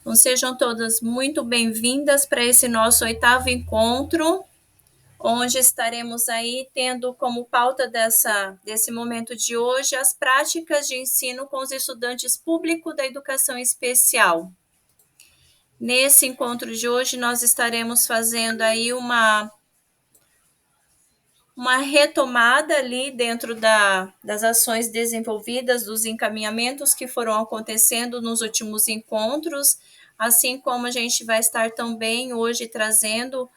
Então, sejam todas muito bem-vindas para esse nosso 8º encontro, onde estaremos aí tendo como pauta desse momento de hoje as práticas de ensino com os estudantes públicos da educação especial. Nesse encontro de hoje, nós estaremos fazendo aí uma retomada ali dentro das ações desenvolvidas, dos encaminhamentos que foram acontecendo nos últimos encontros, assim como a gente vai estar também hoje trazendo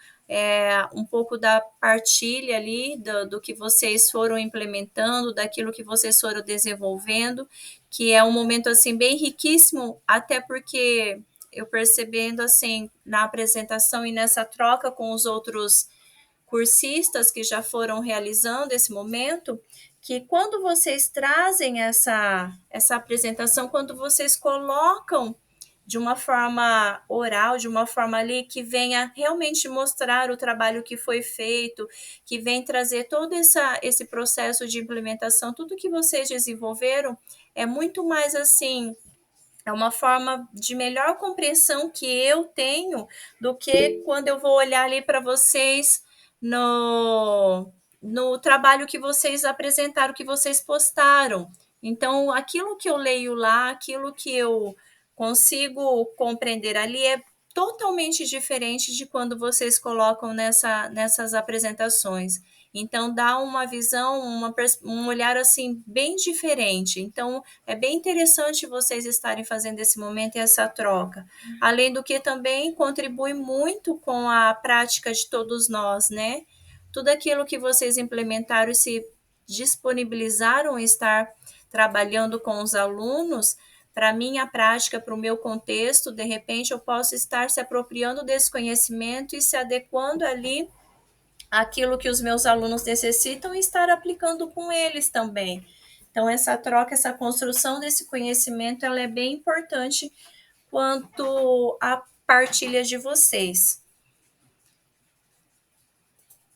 um pouco da partilha ali do que vocês foram implementando, daquilo que vocês foram desenvolvendo, que é um momento assim bem riquíssimo, até porque eu percebendo assim na apresentação e nessa troca com os outros cursistas que já foram realizando esse momento, que quando vocês trazem essa apresentação, quando vocês colocam de uma forma oral, de uma forma ali que venha realmente mostrar o trabalho que foi feito, que vem trazer todo esse processo de implementação, tudo que vocês desenvolveram, é muito mais assim, é uma forma de melhor compreensão que eu tenho do que quando eu vou olhar ali para vocês no trabalho que vocês apresentaram, que vocês postaram. Então, aquilo que eu leio lá, aquilo que eu consigo compreender ali é totalmente diferente de quando vocês colocam nessas apresentações. Então, dá uma visão, um olhar assim bem diferente. Então, é bem interessante vocês estarem fazendo esse momento e essa troca. Além do que também contribui muito com a prática de todos nós, né? Tudo aquilo que vocês implementaram e se disponibilizaram a estar trabalhando com os alunos, para a minha prática, para o meu contexto, de repente eu posso estar se apropriando desse conhecimento e se adequando ali àquilo que os meus alunos necessitam e estar aplicando com eles também. Então, essa troca, essa construção desse conhecimento, ela é bem importante quanto à partilha de vocês.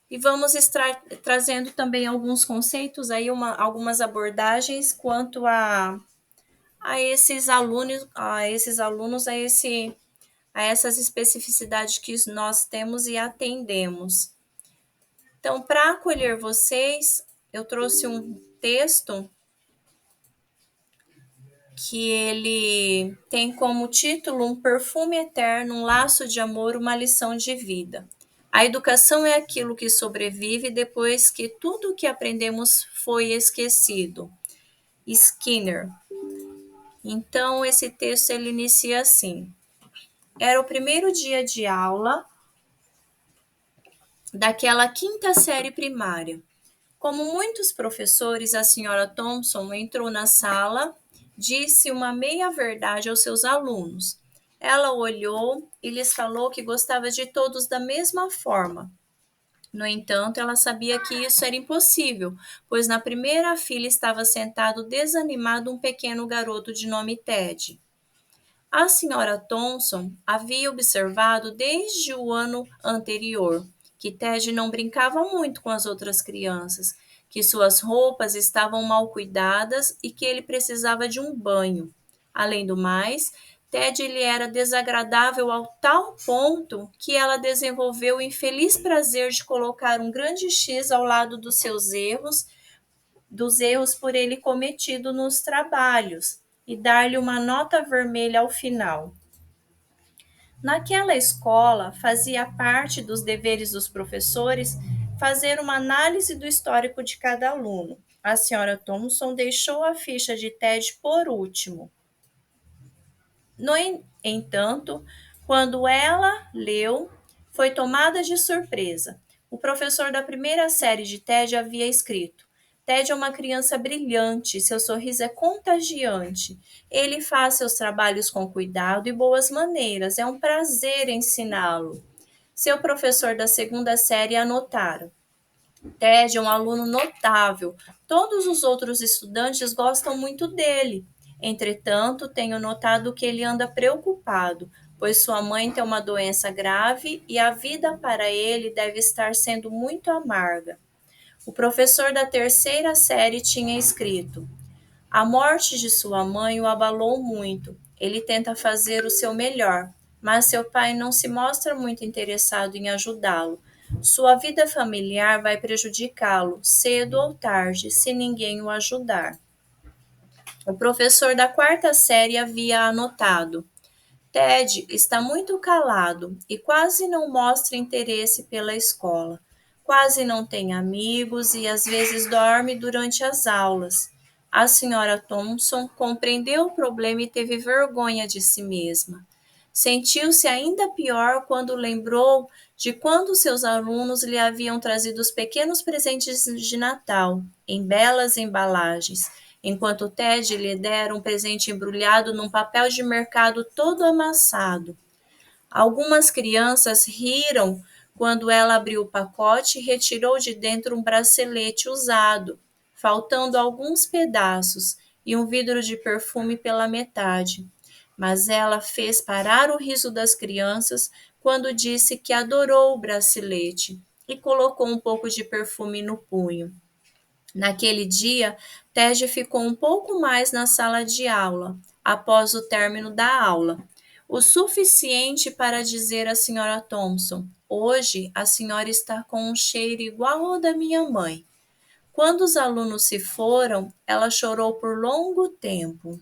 E vamos estar trazendo também alguns conceitos, aí algumas abordagens quanto a esses alunos, a essas especificidades que nós temos e atendemos. Então, para acolher vocês, eu trouxe um texto que ele tem como título Um perfume eterno, um laço de amor, uma lição de vida. A educação é aquilo que sobrevive depois que tudo o que aprendemos foi esquecido. Skinner. Então, esse texto ele inicia assim. Era o primeiro dia de aula daquela 5ª série primária. Como muitos professores, a senhora Thompson entrou na sala, disse uma meia-verdade aos seus alunos. Ela olhou e lhes falou que gostava de todos da mesma forma. No entanto, ela sabia que isso era impossível, pois na primeira fila estava sentado desanimado um pequeno garoto de nome Ted. A senhora Thompson havia observado desde o ano anterior que Ted não brincava muito com as outras crianças, que suas roupas estavam mal cuidadas e que ele precisava de um banho. Além do mais, Ted lhe era desagradável ao tal ponto que ela desenvolveu o infeliz prazer de colocar um grande X ao lado dos erros por ele cometido nos trabalhos, e dar-lhe uma nota vermelha ao final. Naquela escola, fazia parte dos deveres dos professores fazer uma análise do histórico de cada aluno. A senhora Thompson deixou a ficha de Ted por último. No entanto, quando ela leu, foi tomada de surpresa. O professor da primeira série de Ted havia escrito: Ted é uma criança brilhante, seu sorriso é contagiante. Ele faz seus trabalhos com cuidado e boas maneiras. É um prazer ensiná-lo. Seu professor da segunda série anotara: Ted é um aluno notável. Todos os outros estudantes gostam muito dele. Entretanto, tenho notado que ele anda preocupado, pois sua mãe tem uma doença grave e a vida para ele deve estar sendo muito amarga. O professor da terceira série tinha escrito: a morte de sua mãe o abalou muito. Ele tenta fazer o seu melhor, mas seu pai não se mostra muito interessado em ajudá-lo. Sua vida familiar vai prejudicá-lo, cedo ou tarde, se ninguém o ajudar. O professor da quarta série havia anotado: Ted está muito calado e quase não mostra interesse pela escola. Quase não tem amigos e às vezes dorme durante as aulas. A senhora Thompson compreendeu o problema e teve vergonha de si mesma. Sentiu-se ainda pior quando lembrou de quando seus alunos lhe haviam trazido os pequenos presentes de Natal, em belas embalagens, enquanto Ted lhe dera um presente embrulhado num papel de mercado todo amassado. Algumas crianças riram quando ela abriu o pacote e retirou de dentro um bracelete usado, faltando alguns pedaços e um vidro de perfume pela metade. Mas ela fez parar o riso das crianças quando disse que adorou o bracelete e colocou um pouco de perfume no punho. Naquele dia, Ted ficou um pouco mais na sala de aula, após o término da aula. O suficiente para dizer à senhora Thompson: Hoje a senhora está com um cheiro igual ao da minha mãe. Quando os alunos se foram, ela chorou por longo tempo.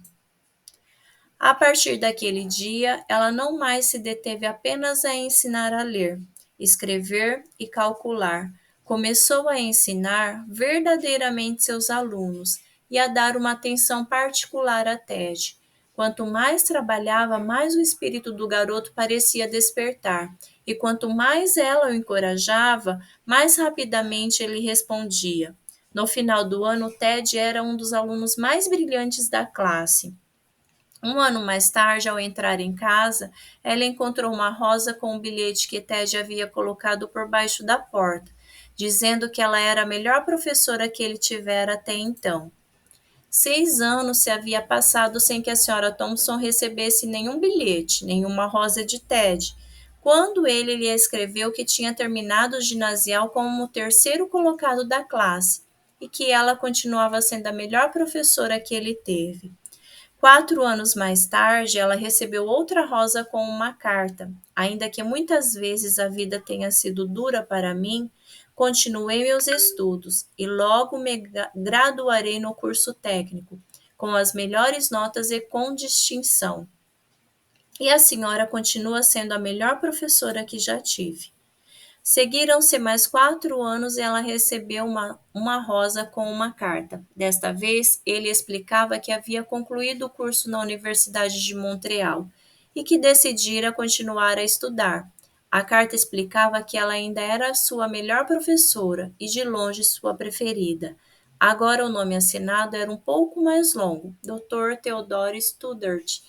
A partir daquele dia, ela não mais se deteve apenas a ensinar a ler, escrever e calcular. Começou a ensinar verdadeiramente seus alunos e a dar uma atenção particular a Ted. Quanto mais trabalhava, mais o espírito do garoto parecia despertar, e quanto mais ela o encorajava, mais rapidamente ele respondia. No final do ano, Ted era um dos alunos mais brilhantes da classe. Um ano mais tarde, ao entrar em casa, ela encontrou uma rosa com um bilhete que Ted havia colocado por baixo da porta, dizendo que ela era a melhor professora que ele tivera até então. 6 anos se havia passado sem que a senhora Thompson recebesse nenhum bilhete, nenhuma rosa de Ted, quando ele lhe escreveu que tinha terminado o ginasial como o terceiro colocado da classe e que ela continuava sendo a melhor professora que ele teve. 4 anos mais tarde, ela recebeu outra rosa com uma carta. Ainda que muitas vezes a vida tenha sido dura para mim, continuei meus estudos e logo me graduarei no curso técnico, com as melhores notas e com distinção. E a senhora continua sendo a melhor professora que já tive. Seguiram-se mais 4 anos e ela recebeu uma rosa com uma carta. Desta vez, ele explicava que havia concluído o curso na Universidade de Montreal e que decidira continuar a estudar. A carta explicava que ela ainda era sua melhor professora e de longe sua preferida. Agora o nome assinado era um pouco mais longo, Dr. Theodore Stoddard,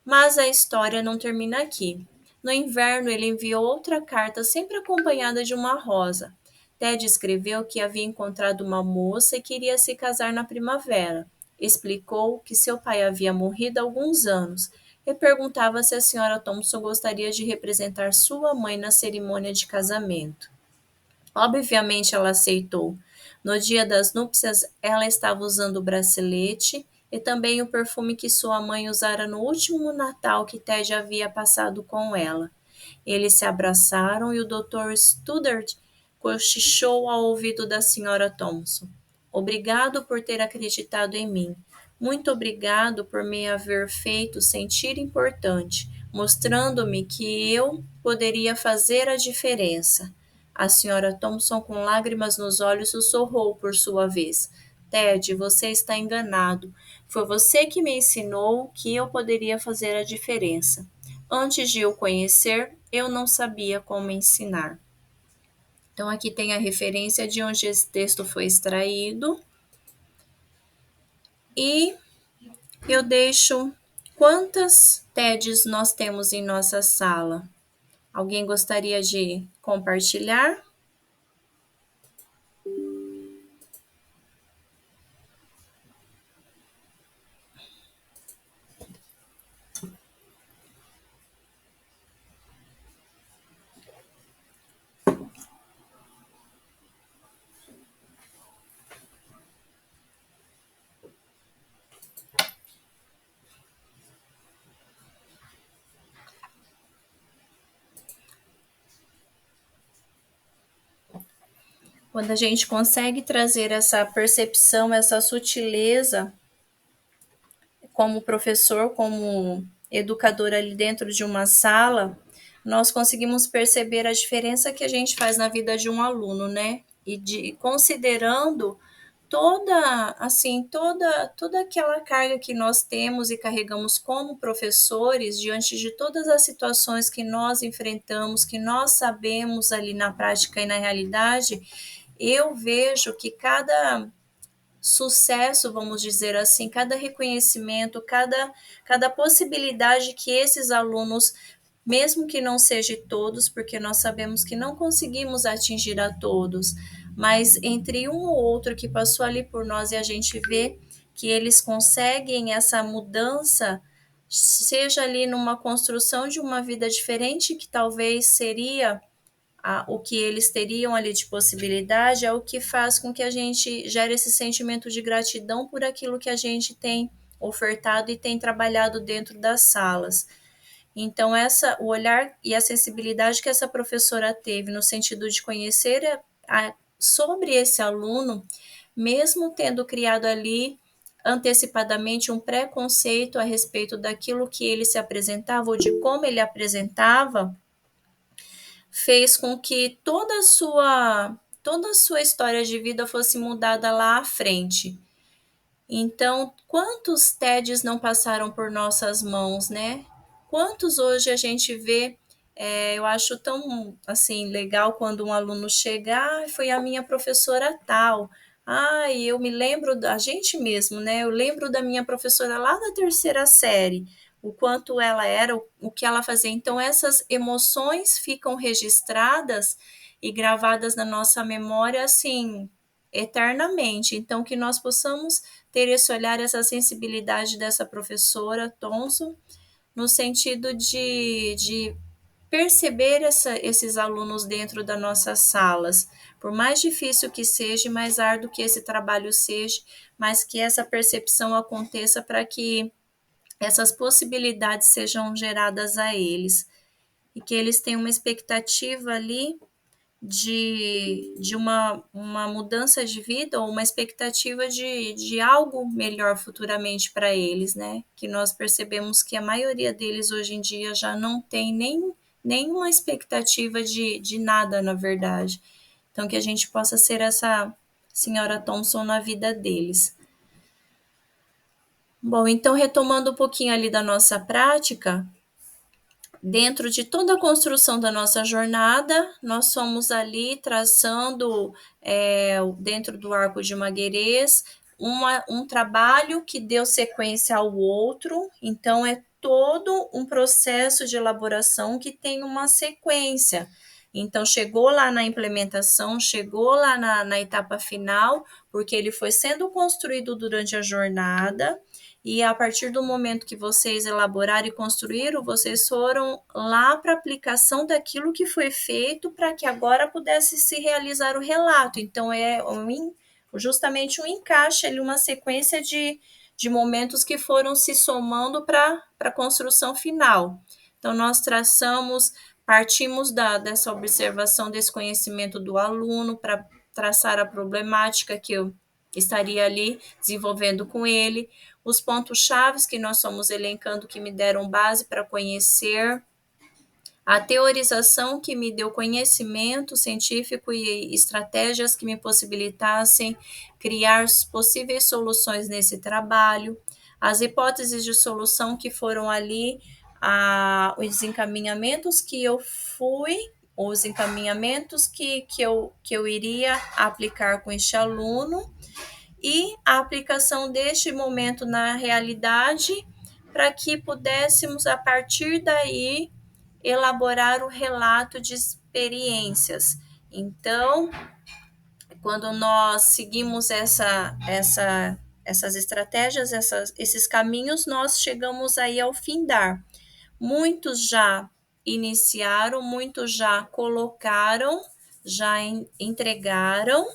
mas a história não termina aqui. No inverno, ele enviou outra carta, sempre acompanhada de uma rosa. Ted escreveu que havia encontrado uma moça e queria se casar na primavera. Explicou que seu pai havia morrido há alguns anos e perguntava se a senhora Thompson gostaria de representar sua mãe na cerimônia de casamento. Obviamente ela aceitou. No dia das núpcias, ela estava usando o bracelete e também o perfume que sua mãe usara no último Natal que Ted havia passado com ela. Eles se abraçaram e o Dr. Stoddard cochichou ao ouvido da senhora Thompson. Obrigado por ter acreditado em mim. Muito obrigado por me haver feito sentir importante, mostrando-me que eu poderia fazer a diferença. A senhora Thompson, com lágrimas nos olhos, sussurrou por sua vez. Ted, você está enganado. Foi você que me ensinou que eu poderia fazer a diferença. Antes de o conhecer, eu não sabia como ensinar. Então, aqui tem a referência de onde esse texto foi extraído. E eu deixo quantas TEDs nós temos em nossa sala. Alguém gostaria de compartilhar? Quando a gente consegue trazer essa percepção, essa sutileza como professor, como educador ali dentro de uma sala, nós conseguimos perceber a diferença que a gente faz na vida de um aluno, né? E considerando toda aquela carga que nós temos e carregamos como professores diante de todas as situações que nós enfrentamos, que nós sabemos ali na prática e na realidade, eu vejo que cada sucesso, vamos dizer assim, cada reconhecimento, cada possibilidade que esses alunos, mesmo que não seja todos, porque nós sabemos que não conseguimos atingir a todos, mas entre um ou outro que passou ali por nós e a gente vê que eles conseguem essa mudança, seja ali numa construção de uma vida diferente, que talvez seria o que eles teriam ali de possibilidade, é o que faz com que a gente gere esse sentimento de gratidão por aquilo que a gente tem ofertado e tem trabalhado dentro das salas. Então, o olhar e a sensibilidade que essa professora teve no sentido de conhecer sobre esse aluno, mesmo tendo criado ali antecipadamente um preconceito a respeito daquilo que ele se apresentava ou de como ele apresentava, fez com que toda a sua história de vida fosse mudada lá à frente. Então, quantos TEDs não passaram por nossas mãos, né? Quantos hoje a gente vê, eu acho tão, assim, legal quando um aluno chega, foi a minha professora tal, eu me lembro, a gente mesmo, né? Eu lembro da minha professora lá da terceira série, o quanto ela era, o que ela fazia. Então, essas emoções ficam registradas e gravadas na nossa memória, assim, eternamente. Então, que nós possamos ter esse olhar, essa sensibilidade dessa professora Thomson, no sentido de perceber esses alunos dentro das nossas salas. Por mais difícil que seja, mais árduo que esse trabalho seja, mas que essa percepção aconteça para que essas possibilidades sejam geradas a eles e que eles tenham uma expectativa ali de uma mudança de vida ou uma expectativa de algo melhor futuramente para eles, né? Que nós percebemos que a maioria deles hoje em dia já não tem nenhuma expectativa de nada, na verdade. Então, que a gente possa ser essa senhora Thomson na vida deles. Bom, então, retomando um pouquinho ali da nossa prática, dentro de toda a construção da nossa jornada, nós somos ali traçando, dentro do arco de Maguerês, um trabalho que deu sequência ao outro, então é todo um processo de elaboração que tem uma sequência. Então, chegou lá na implementação, chegou lá na etapa final, porque ele foi sendo construído durante a jornada, e a partir do momento que vocês elaboraram e construíram, vocês foram lá para a aplicação daquilo que foi feito para que agora pudesse se realizar o relato. Então, justamente um encaixe ali, uma sequência de momentos que foram se somando para a construção final. Então, nós partimos dessa observação, desse conhecimento do aluno para traçar a problemática que eu estaria ali desenvolvendo com ele, os pontos chaves que nós somos elencando que me deram base para conhecer, a teorização que me deu conhecimento científico e estratégias que me possibilitassem criar possíveis soluções nesse trabalho, as hipóteses de solução que foram ali, os encaminhamentos que eu fui, os encaminhamentos que eu iria aplicar com este aluno, e a aplicação deste momento na realidade, para que pudéssemos, a partir daí, elaborar o relato de experiências. Então, quando nós seguimos essas estratégias, esses caminhos, nós chegamos aí ao findar. Muitos já iniciaram, muitos já colocaram, já entregaram,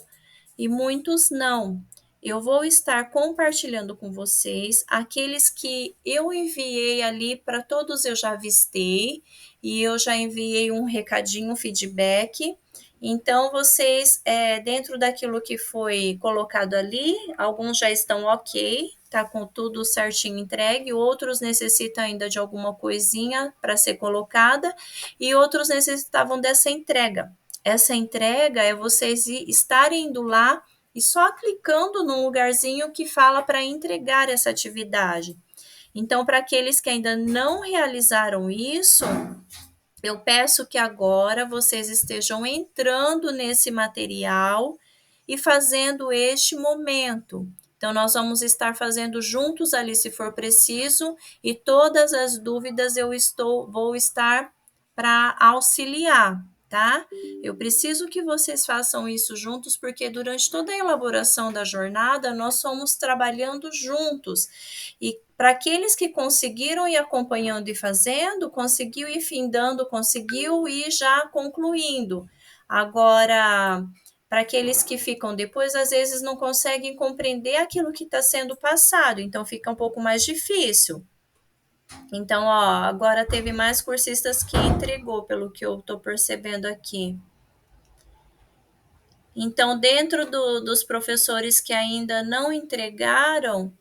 e muitos não. Eu vou estar compartilhando com vocês aqueles que eu enviei ali, para todos eu já avistei, e eu já enviei um recadinho, um feedback. Então, vocês, dentro daquilo que foi colocado ali, alguns já estão ok, tá com tudo certinho entregue, outros necessitam ainda de alguma coisinha para ser colocada, e outros necessitavam dessa entrega. Essa entrega é vocês estarem indo lá e só clicando num lugarzinho que fala para entregar essa atividade. Então, para aqueles que ainda não realizaram isso, eu peço que agora vocês estejam entrando nesse material e fazendo este momento. Então, nós vamos estar fazendo juntos ali, se for preciso, e todas as dúvidas vou estar para auxiliar, tá? Eu preciso que vocês façam isso juntos, porque durante toda a elaboração da jornada, nós fomos trabalhando juntos. E para aqueles que conseguiram ir acompanhando e fazendo, conseguiu ir findando, conseguiu ir já concluindo. Agora, para aqueles que ficam depois, às vezes não conseguem compreender aquilo que está sendo passado, então fica um pouco mais difícil. Então, ó, agora teve mais cursistas que entregou, pelo que eu estou percebendo aqui. Então, dentro dos professores que ainda não entregaram,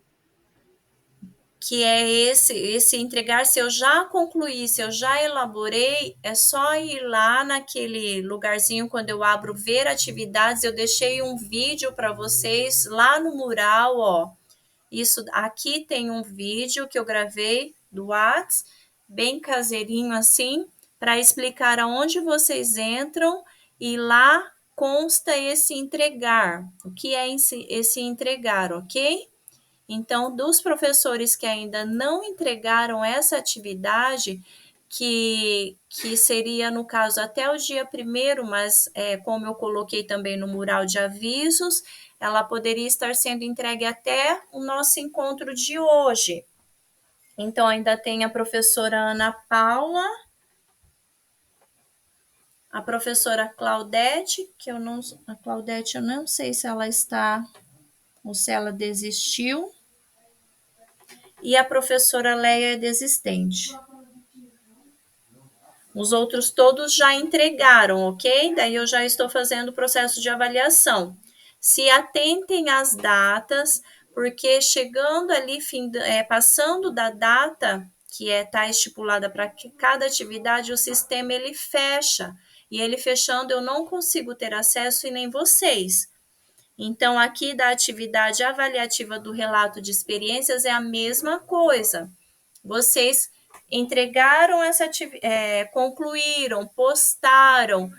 que é esse entregar, se eu já concluí, se eu já elaborei, é só ir lá naquele lugarzinho quando eu abro ver atividades, eu deixei um vídeo para vocês lá no mural, ó. Isso aqui tem um vídeo que eu gravei do Whats, bem caseirinho assim, para explicar aonde vocês entram e lá consta esse entregar. O que é esse entregar, ok? Então, dos professores que ainda não entregaram essa atividade, que seria, no caso, até o dia 1º, mas como eu coloquei também no mural de avisos, ela poderia estar sendo entregue até o nosso encontro de hoje. Então, ainda tem a professora Ana Paula, a professora Claudete, a Claudete eu não sei se ela está ou se ela desistiu, e a professora Leia é desistente. Os outros todos já entregaram, ok? Daí eu já estou fazendo o processo de avaliação. Se atentem às datas, porque chegando ali, passando da data que está estipulada para cada atividade, o sistema ele fecha. E ele fechando, eu não consigo ter acesso e nem vocês. Então, aqui da atividade avaliativa do relato de experiências é a mesma coisa. Vocês entregaram concluíram, postaram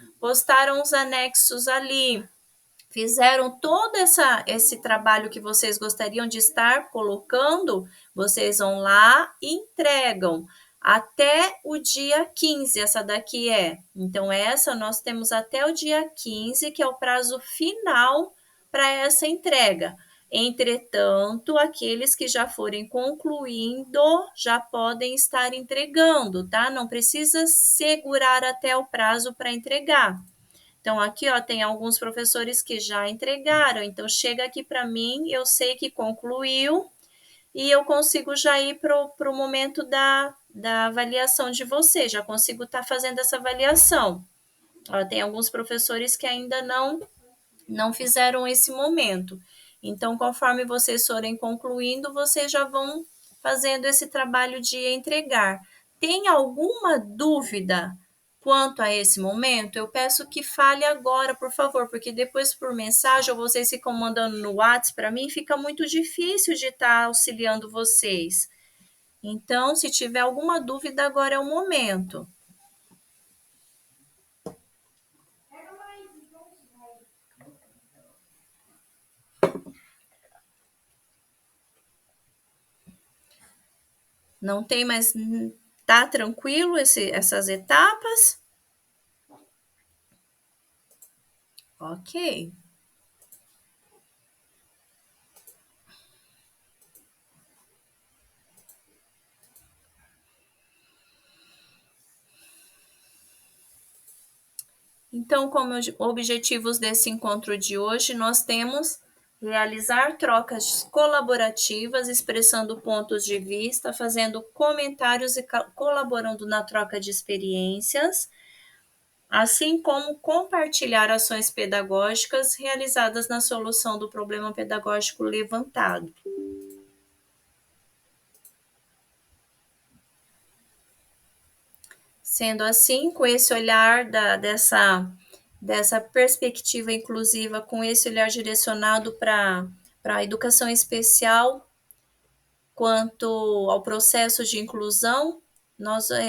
os anexos ali, fizeram todo esse trabalho que vocês gostariam de estar colocando, vocês vão lá e entregam até o dia 15, essa daqui é. Então, essa nós temos até o dia 15, que é o prazo final para essa entrega. Entretanto, aqueles que já forem concluindo já podem estar entregando, tá? Não precisa segurar até o prazo para entregar. Então, aqui, ó, tem alguns professores que já entregaram. Então, chega aqui para mim, eu sei que concluiu e eu consigo já ir para o momento da avaliação de você. Já consigo estar fazendo essa avaliação. Ó, tem alguns professores que ainda não fizeram esse momento. Então, conforme vocês forem concluindo, vocês já vão fazendo esse trabalho de entregar. Tem alguma dúvida quanto a esse momento? Eu peço que fale agora, por favor, porque depois por mensagem ou vocês ficam mandando no WhatsApp para mim, fica muito difícil de estar auxiliando vocês. Então, se tiver alguma dúvida, agora é o momento. Não tem mais. Tá tranquilo essas etapas? Ok. Então, como objetivos desse encontro de hoje, nós temos realizar trocas colaborativas, expressando pontos de vista, fazendo comentários e colaborando na troca de experiências. assim como compartilhar ações pedagógicas realizadas na solução do problema pedagógico levantado. Sendo assim, com esse olhar dessa perspectiva inclusiva, com esse olhar direcionado para a educação especial, quanto ao processo de inclusão,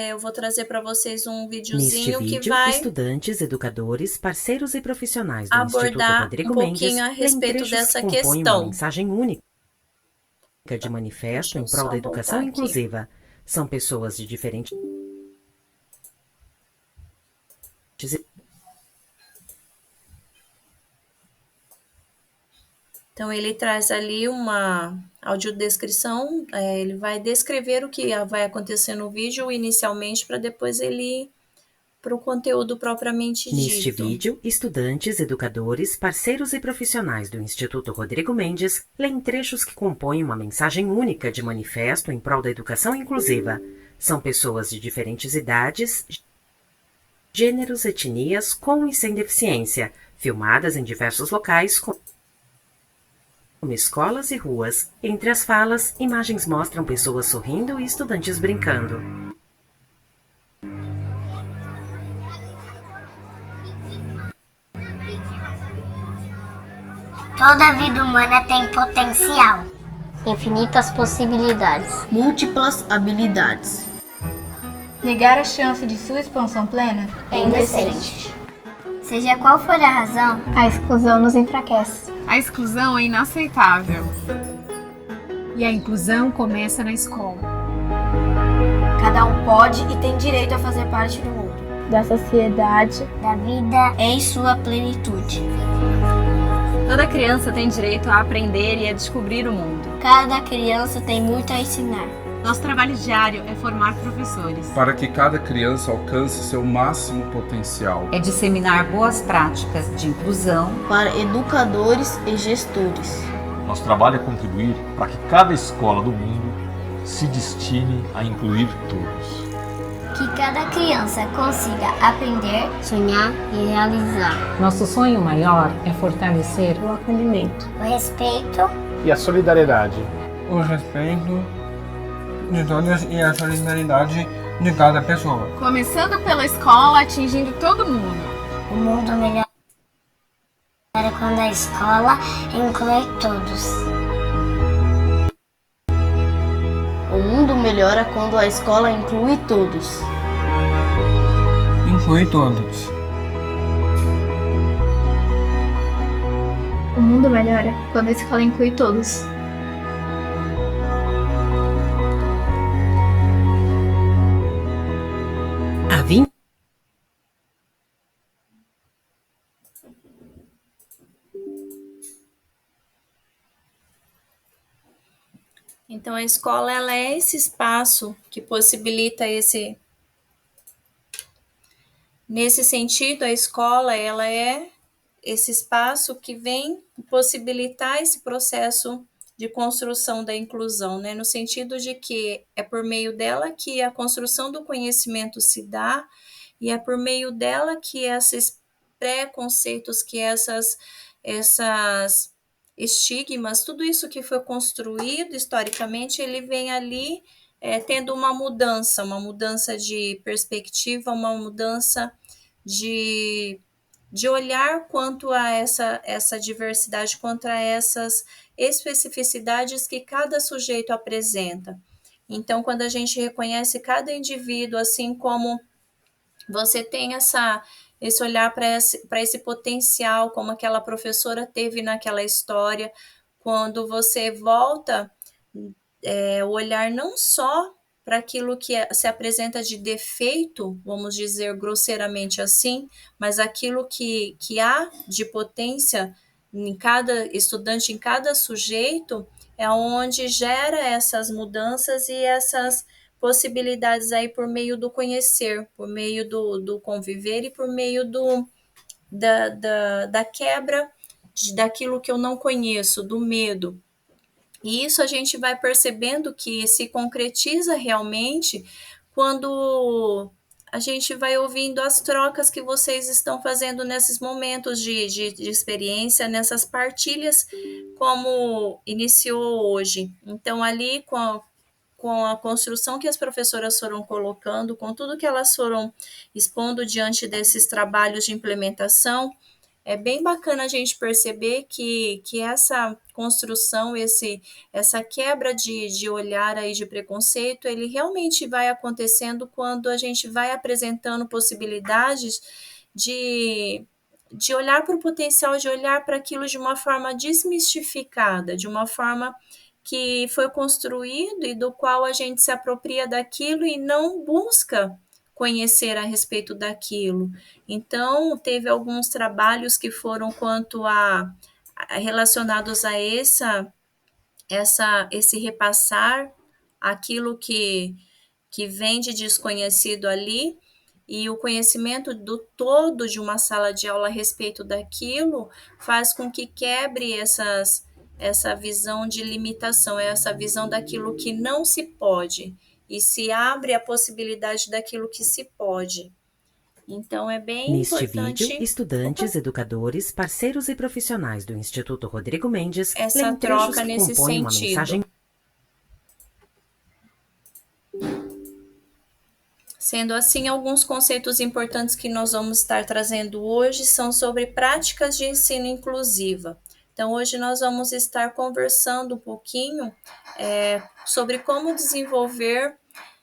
eu vou trazer para vocês um videozinho Neste vídeo, que vai estudantes, educadores, parceiros e profissionais do Instituto abordar Rodrigo um pouquinho Mendes a leem respeito trechos dessa que compõem uma questão. mensagem única de manifesto Deixa em eu prol só da voltar educação aqui. inclusiva. São pessoas de diferentes Então, ele traz ali uma audiodescrição, ele vai descrever o que vai acontecer no vídeo inicialmente, para depois ele ir para o conteúdo propriamente Neste dito. vídeo, estudantes, educadores, parceiros e profissionais do Instituto Rodrigo Mendes leem trechos que compõem uma mensagem única de manifesto em prol da educação inclusiva. São pessoas de diferentes idades, gêneros, etnias, com e sem deficiência, filmadas em diversos locais, como escolas e ruas. Entre as falas, imagens mostram pessoas sorrindo e estudantes brincando. Toda vida humana tem potencial, infinitas possibilidades, múltiplas habilidades. Negar a chance de sua expansão plena é indecente. Seja qual for a razão, a exclusão nos enfraquece. A exclusão é inaceitável. E a inclusão começa na escola. Cada um pode e tem direito a fazer parte do mundo, Da sociedade, da vida em sua plenitude. Toda criança tem direito a aprender e a descobrir o mundo. Cada criança tem muito a ensinar. Nosso trabalho diário é formar professores. Para que cada criança alcance seu máximo potencial. É disseminar boas práticas de inclusão para educadores e gestores. Nosso trabalho é contribuir para que cada escola do mundo se destine a incluir todos. Que cada criança consiga aprender, sonhar e realizar. Nosso sonho maior é fortalecer o acolhimento, o respeito e a solidariedade. O respeito de todos e a solidariedade de cada pessoa. Começando pela escola, atingindo todo mundo. O mundo melhora quando a escola inclui todos. O mundo melhora quando a escola inclui todos. Inclui todos. O mundo melhora quando a escola inclui todos. Há 20 Então, a escola ela é esse espaço que possibilita esse. Nesse sentido, a escola ela é esse espaço que vem possibilitar esse processo de construção da inclusão, né? No sentido de que é por meio dela que a construção do conhecimento se dá e é por meio dela que esses preconceitos, que essas estigmas, tudo isso que foi construído historicamente, ele vem ali tendo uma mudança de perspectiva, uma mudança de olhar quanto a essa diversidade, quanto a essas especificidades que cada sujeito apresenta. Então, quando a gente reconhece cada indivíduo, assim como você tem esse olhar para esse potencial, como aquela professora teve naquela história, quando você volta o olhar não só para aquilo que se apresenta de defeito, vamos dizer grosseiramente assim, mas aquilo que há de potência em cada estudante, em cada sujeito, é onde gera essas mudanças e essas possibilidades aí por meio do conhecer, por meio do conviver e por meio da quebra daquilo que eu não conheço, do medo. E isso a gente vai percebendo que se concretiza realmente quando a gente vai ouvindo as trocas que vocês estão fazendo nesses momentos de experiência, nessas partilhas, como iniciou hoje. Então, ali, com a construção que as professoras foram colocando, com tudo que elas foram expondo diante desses trabalhos de implementação, é bem bacana a gente perceber que essa construção, essa quebra de olhar aí de preconceito, ele realmente vai acontecendo quando a gente vai apresentando possibilidades de olhar para o potencial, de olhar para aquilo de uma forma desmistificada, de uma forma que foi construído e do qual a gente se apropria daquilo e não busca conhecer a respeito daquilo. Então, teve alguns trabalhos que foram quanto relacionados a esse repassar aquilo que vem de desconhecido ali, e o conhecimento do todo de uma sala de aula a respeito daquilo faz com que quebre essa visão de limitação, essa visão daquilo que não se pode, e se abre a possibilidade daquilo que se pode. Então, é bem Neste importante... vídeo, estudantes, educadores, parceiros e profissionais do Instituto Rodrigo Mendes essa leem trechos troca que nesse compõem uma sentido. mensagem. Sendo assim, alguns conceitos importantes que nós vamos estar trazendo hoje são sobre práticas de ensino inclusiva. Então, hoje nós vamos estar conversando um pouquinho sobre como desenvolver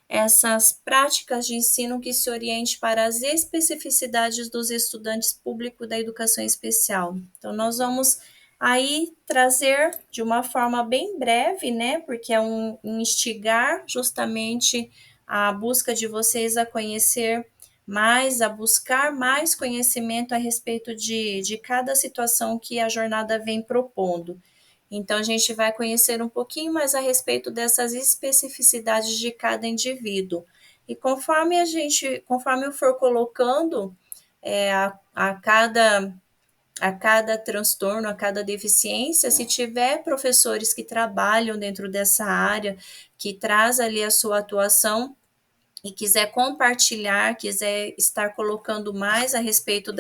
essas práticas de ensino que se oriente para as especificidades dos estudantes públicos da educação especial. Então, nós vamos aí trazer de uma forma bem breve, né, porque é um instigar justamente a busca de vocês a conhecer mais, a buscar mais conhecimento a respeito de cada situação que a jornada vem propondo. Então, a gente vai conhecer um pouquinho mais a respeito dessas especificidades de cada indivíduo. E conforme eu for colocando a cada transtorno, a cada deficiência, se tiver professores que trabalham dentro dessa área, que traz ali a sua atuação e quiser compartilhar, quiser estar colocando mais a respeito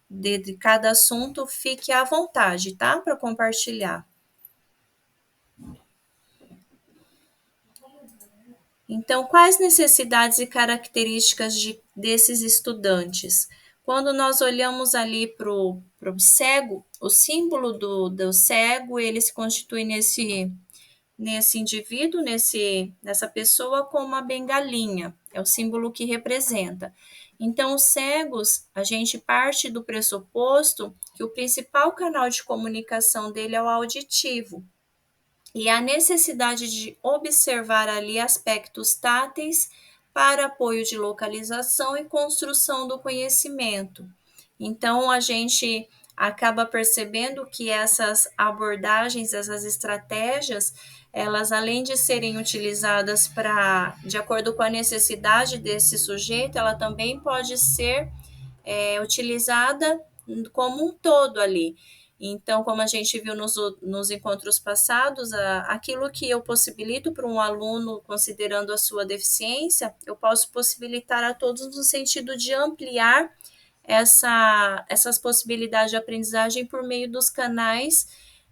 de cada assunto, fique à vontade, tá? Para compartilhar. Então, quais necessidades e características desses estudantes? Quando nós olhamos ali para o cego, o símbolo do cego, ele se constitui nesse indivíduo, nessa pessoa, com uma bengalinha, é o símbolo que representa. Então, os cegos, a gente parte do pressuposto que o principal canal de comunicação dele é o auditivo, e a necessidade de observar ali aspectos táteis para apoio de localização e construção do conhecimento. Então, a gente acaba percebendo que essas abordagens, essas estratégias, elas, além de serem utilizadas de acordo com a necessidade desse sujeito, ela também pode ser utilizada como um todo ali. Então, como a gente viu nos encontros passados, aquilo que eu possibilito para um aluno, considerando a sua deficiência, eu posso possibilitar a todos no sentido de ampliar essas possibilidades de aprendizagem por meio dos canais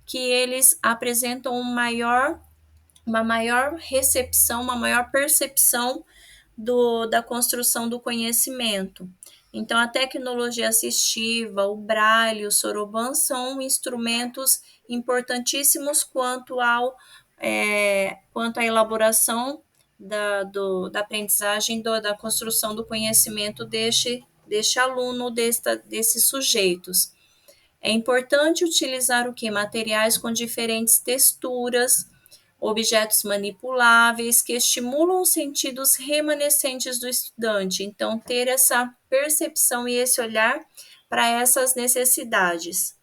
que eles apresentam uma maior recepção, uma maior percepção da construção do conhecimento. Então, a tecnologia assistiva, o braille, o soroban são instrumentos importantíssimos quanto à elaboração da aprendizagem, da construção do conhecimento deste aluno, desses sujeitos. É importante utilizar o quê? Materiais com diferentes texturas, objetos manipuláveis que estimulam os sentidos remanescentes do estudante. Então, ter essa percepção e esse olhar para essas necessidades.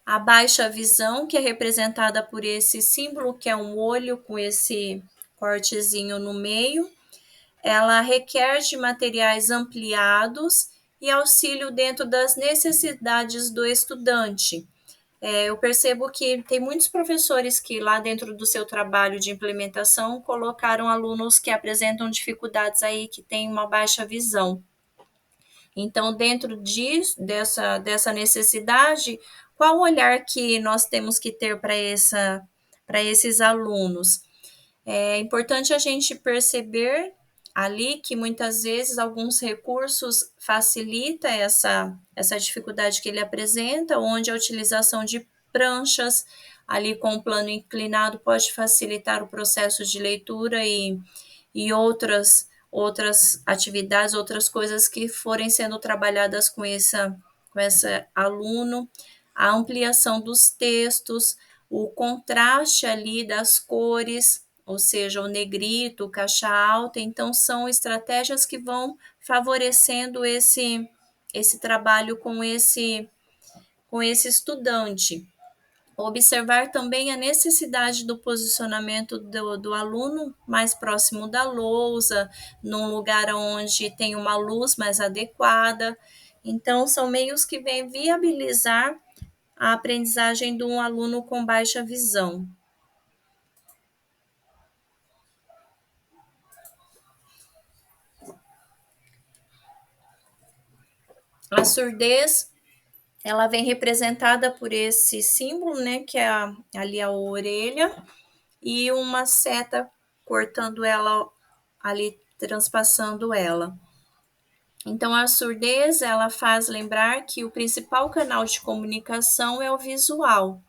A baixa visão, que é representada por esse símbolo, que é um olho com esse cortezinho no meio, ela requer de materiais ampliados e auxílio dentro das necessidades do estudante. eu percebo que tem muitos professores que lá dentro do seu trabalho de implementação colocaram alunos que apresentam dificuldades aí, que têm uma baixa visão. Então, dentro dessa necessidade, qual o olhar que nós temos que ter para esses alunos? É importante a gente perceber ali que muitas vezes alguns recursos facilita essa dificuldade que ele apresenta, onde a utilização de pranchas ali com o plano inclinado pode facilitar o processo de leitura e outras atividades, outras coisas que forem sendo trabalhadas com esse aluno, a ampliação dos textos, o contraste ali das cores, ou seja, o negrito, caixa alta. Então, são estratégias que vão favorecendo esse trabalho com esse estudante. Observar também a necessidade do posicionamento do aluno mais próximo da lousa, num lugar onde tem uma luz mais adequada. Então, são meios que vêm viabilizar a aprendizagem de um aluno com baixa visão. A surdez, ela vem representada por esse símbolo, né, que é ali a orelha, e uma seta cortando ela ali, transpassando ela. Então, a surdez, ela faz lembrar que o principal canal de comunicação é o visual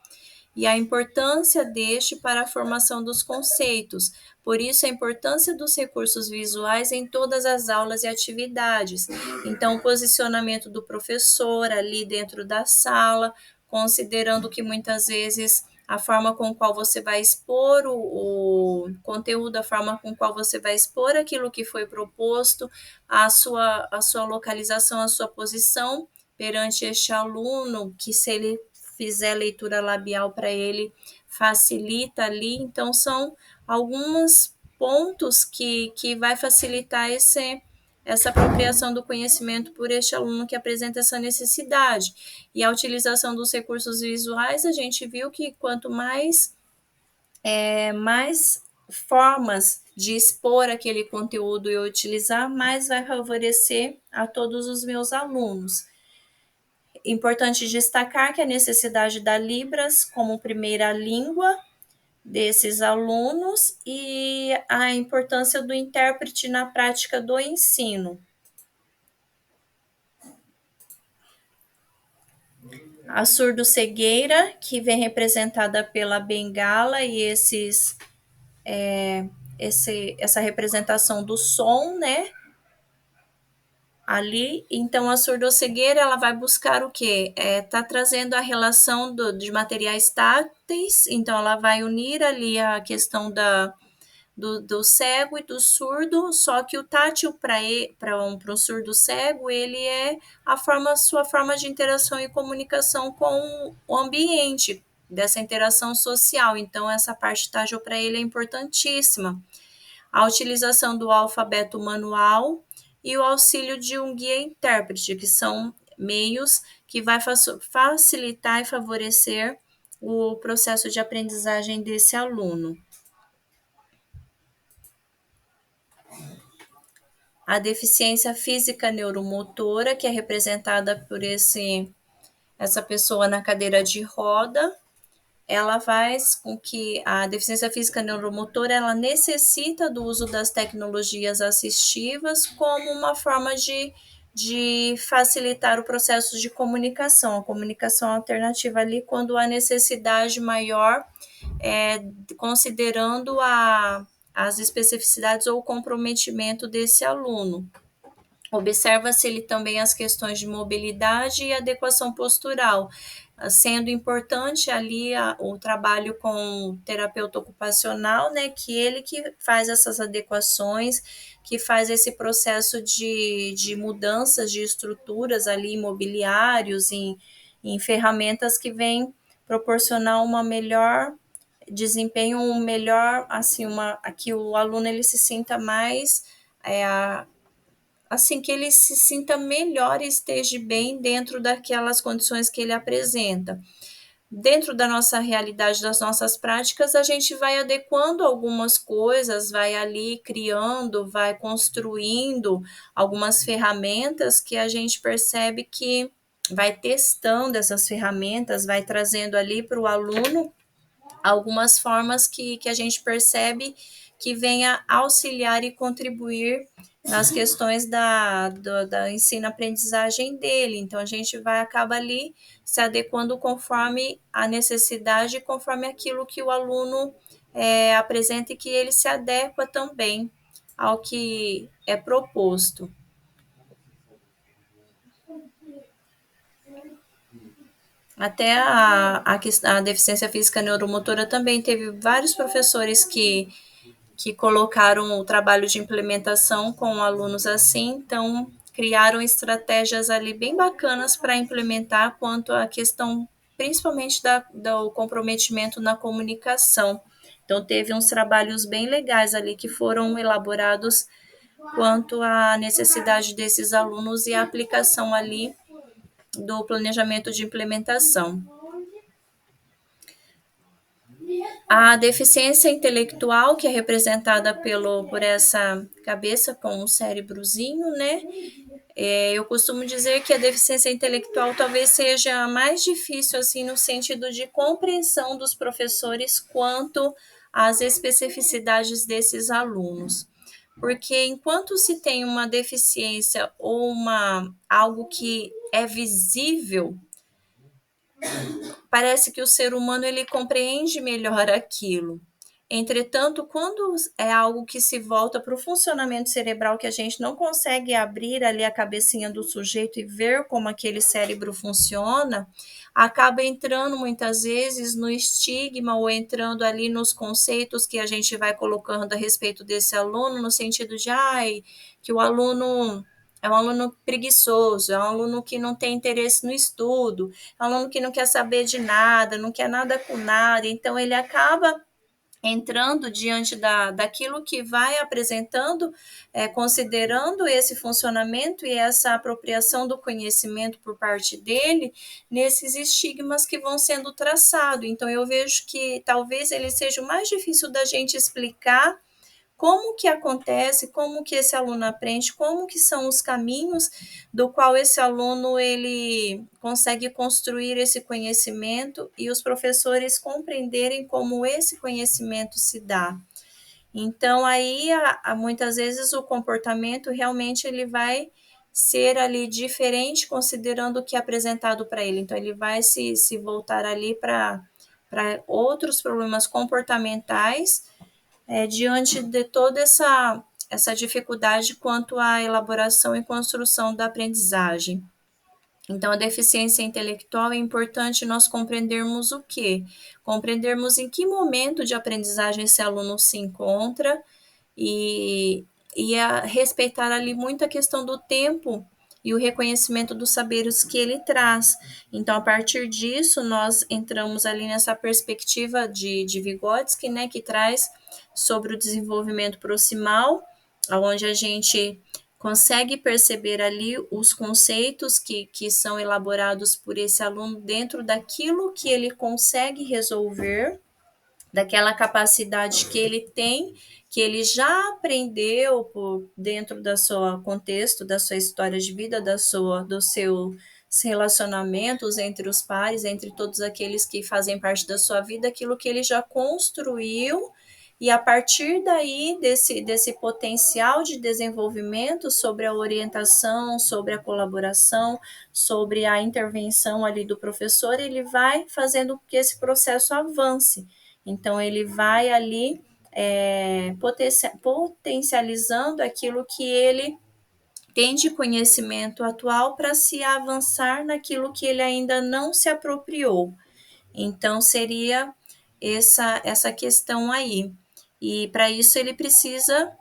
e a importância deste para a formação dos conceitos. Por isso, a importância dos recursos visuais em todas as aulas e atividades. Então, o posicionamento do professor ali dentro da sala, considerando que muitas vezes a forma com qual você vai expor o conteúdo, a forma com qual você vai expor aquilo que foi proposto, a sua localização, a sua posição perante este aluno, que se ele fizer leitura labial para ele, facilita ali. Então, são alguns pontos que vai facilitar essa apropriação do conhecimento por este aluno que apresenta essa necessidade. E a utilização dos recursos visuais, a gente viu que quanto mais formas de expor aquele conteúdo e utilizar, mais vai favorecer a todos os meus alunos. Importante destacar que a necessidade da Libras como primeira língua desses alunos e a importância do intérprete na prática do ensino. A surdo-cegueira, que vem representada pela bengala e essa representação do som, né? Ali, então a surdo-cegueira, ela vai buscar o quê? Tá trazendo a relação de materiais táteis, então ela vai unir ali a questão do cego e do surdo, só que o tátil para um surdo cego, ele é sua forma de interação e comunicação com o ambiente, dessa interação social. Então, essa parte tátil para ele é importantíssima. A utilização do alfabeto manual e o auxílio de um guia-intérprete, que são meios que vai facilitar e favorecer o processo de aprendizagem desse aluno. A deficiência física neuromotora, que é representada por essa pessoa na cadeira de roda, ela faz com que a deficiência física neuromotora, ela necessita do uso das tecnologias assistivas como uma forma de facilitar o processo de comunicação, a comunicação alternativa ali, quando há necessidade maior, considerando as especificidades ou o comprometimento desse aluno. Observa-se ele também as questões de mobilidade e adequação postural, sendo importante ali o trabalho com o terapeuta ocupacional, né, que ele que faz essas adequações, que faz esse processo de mudanças de estruturas ali, imobiliários, em ferramentas que vêm proporcionar uma melhor desempenho, um melhor, assim, que o aluno ele se sinta mais, assim, que ele se sinta melhor e esteja bem dentro daquelas condições que ele apresenta. dentro da nossa realidade, das nossas práticas, a gente vai adequando algumas coisas, vai ali criando, vai construindo algumas ferramentas que a gente percebe que vai testando essas ferramentas, vai trazendo ali para o aluno algumas formas que a gente percebe que venha auxiliar e contribuir nas questões da ensino-aprendizagem dele. Então, a gente acaba ali se adequando conforme a necessidade, conforme aquilo que o aluno apresenta e que ele se adequa também ao que é proposto. Até a deficiência física neuromotora também teve vários professores que colocaram o trabalho de implementação com alunos assim, então criaram estratégias ali bem bacanas para implementar quanto à questão, principalmente do comprometimento na comunicação. Então, teve uns trabalhos bem legais ali que foram elaborados quanto à necessidade desses alunos e a aplicação ali do planejamento de implementação. A deficiência intelectual, que é representada por essa cabeça com um cérebrozinho, né? Eu costumo dizer que a deficiência intelectual talvez seja mais difícil, assim, no sentido de compreensão dos professores quanto às especificidades desses alunos. Porque enquanto se tem uma deficiência ou algo que é visível, parece que o ser humano ele compreende melhor aquilo. Entretanto, quando é algo que se volta para o funcionamento cerebral, que a gente não consegue abrir ali a cabecinha do sujeito e ver como aquele cérebro funciona, acaba entrando muitas vezes no estigma ou entrando ali nos conceitos que a gente vai colocando a respeito desse aluno, no sentido de que o aluno é um aluno preguiçoso, é um aluno que não tem interesse no estudo, é um aluno que não quer saber de nada, não quer nada com nada, então ele acaba entrando diante daquilo que vai apresentando, considerando esse funcionamento e essa apropriação do conhecimento por parte dele, nesses estigmas que vão sendo traçados. Então, eu vejo que talvez ele seja o mais difícil da gente explicar como que acontece, como que esse aluno aprende, como que são os caminhos do qual esse aluno ele consegue construir esse conhecimento e os professores compreenderem como esse conhecimento se dá. Então, aí, muitas vezes, o comportamento realmente ele vai ser ali diferente, considerando o que é apresentado para ele. Então, ele vai se voltar ali para outros problemas comportamentais, diante de toda essa dificuldade quanto à elaboração e construção da aprendizagem. Então, a deficiência intelectual é importante nós compreendermos o quê? Compreendermos em que momento de aprendizagem esse aluno se encontra e respeitar ali muito a questão do tempo e o reconhecimento dos saberes que ele traz. Então, a partir disso, nós entramos ali nessa perspectiva de Vygotsky, né, que traz sobre o desenvolvimento proximal, onde a gente consegue perceber ali os conceitos que são elaborados por esse aluno dentro daquilo que ele consegue resolver, daquela capacidade que ele tem, que ele já aprendeu dentro do seu contexto, da sua história de vida, dos seus relacionamentos entre os pares, entre todos aqueles que fazem parte da sua vida, aquilo que ele já construiu, e a partir daí, desse potencial de desenvolvimento sobre a orientação, sobre a colaboração, sobre a intervenção ali do professor, ele vai fazendo que esse processo avance. Então, ele vai ali potencializando aquilo que ele tem de conhecimento atual para se avançar naquilo que ele ainda não se apropriou. Então, seria essa questão aí. E para isso ele precisa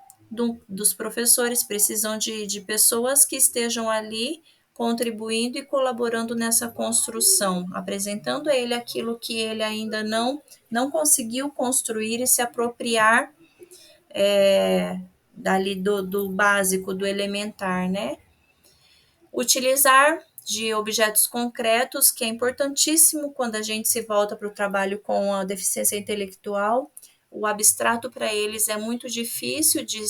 dos professores, precisam de pessoas que estejam ali contribuindo e colaborando nessa construção, apresentando a ele aquilo que ele ainda não conseguiu construir e se apropriar dali do básico, do elementar, né? Utilizar de objetos concretos, que é importantíssimo quando a gente se volta para o trabalho com a deficiência intelectual. O abstrato para eles é muito difícil de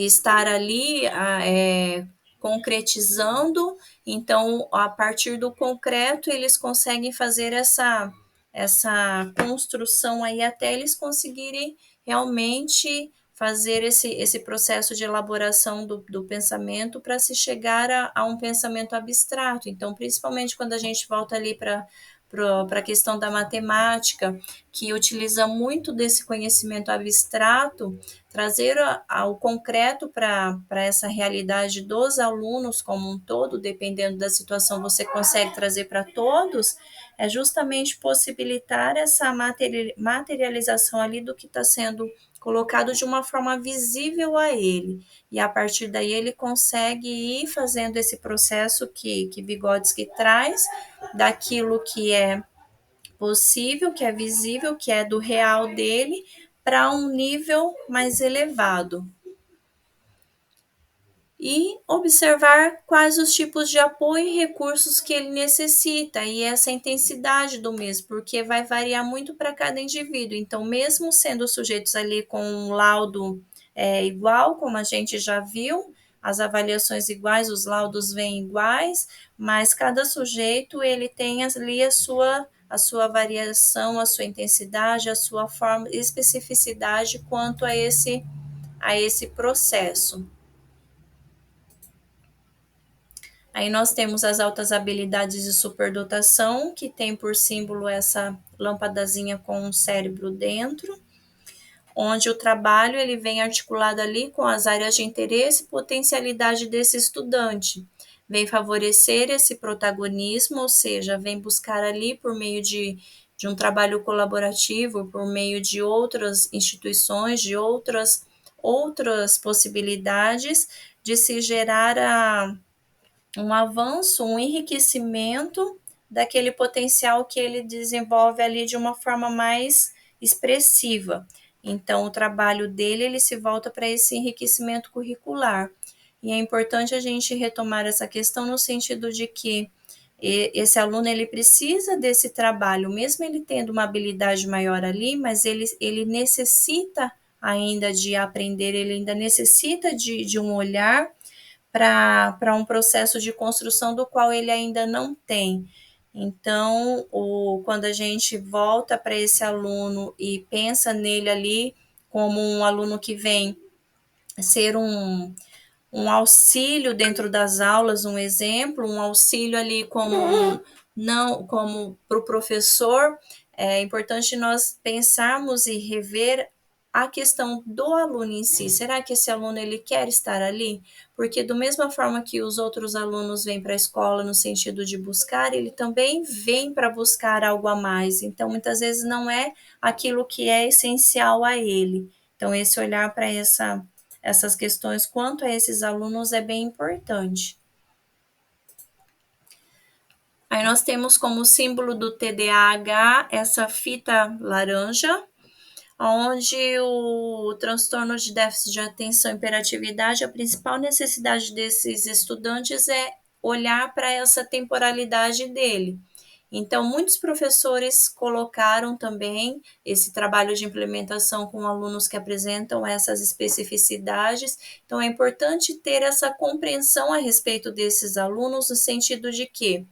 estar ali concretizando, então a partir do concreto eles conseguem fazer essa construção aí até eles conseguirem realmente fazer esse processo de elaboração do pensamento para se chegar a um pensamento abstrato. Então, principalmente quando a gente volta ali para a questão da matemática, que utiliza muito desse conhecimento abstrato, trazer o concreto para essa realidade dos alunos como um todo, dependendo da situação, você consegue trazer para todos, é justamente possibilitar essa materialização ali do que está sendo colocado de uma forma visível a ele. E a partir daí ele consegue ir fazendo esse processo que Vygotsky traz, daquilo que é possível, que é visível, que é do real dele, para um nível mais elevado. E observar quais os tipos de apoio e recursos que ele necessita e essa intensidade do mesmo, porque vai variar muito para cada indivíduo. Então, mesmo sendo sujeitos ali com um laudo igual, como a gente já viu, as avaliações iguais, os laudos vêm iguais, mas cada sujeito ele tem ali a sua variação, a sua intensidade, a sua forma, especificidade quanto a esse processo. Aí nós temos as altas habilidades de superdotação, que tem por símbolo essa lâmpadazinha com um cérebro dentro, onde o trabalho ele vem articulado ali com as áreas de interesse e potencialidade desse estudante. Vem favorecer esse protagonismo, ou seja, vem buscar ali por meio de um trabalho colaborativo, por meio de outras instituições, de outras possibilidades de se gerar um avanço, um enriquecimento daquele potencial que ele desenvolve ali de uma forma mais expressiva. Então, o trabalho dele, ele se volta para esse enriquecimento curricular. E é importante a gente retomar essa questão no sentido de que esse aluno, ele precisa desse trabalho, mesmo ele tendo uma habilidade maior ali, mas ele necessita ainda de aprender, ele ainda necessita de um olhar para um processo de construção do qual ele ainda não tem. Então, quando a gente volta para esse aluno e pensa nele ali como um aluno que vem ser um auxílio dentro das aulas, um exemplo, um auxílio ali como para o professor, é importante nós pensarmos e rever a questão do aluno em si. Será que esse aluno ele quer estar ali? Porque da mesma forma que os outros alunos vêm para a escola no sentido de buscar, ele também vem para buscar algo a mais. Então, muitas vezes não é aquilo que é essencial a ele. Então, esse olhar para essas questões quanto a esses alunos é bem importante. Aí nós temos como símbolo do TDAH essa fita laranja, onde o transtorno de déficit de atenção e hiperatividade, a principal necessidade desses estudantes é olhar para essa temporalidade dele. Então, muitos professores colocaram também esse trabalho de implementação com alunos que apresentam essas especificidades. Então, é importante ter essa compreensão a respeito desses alunos, no sentido de que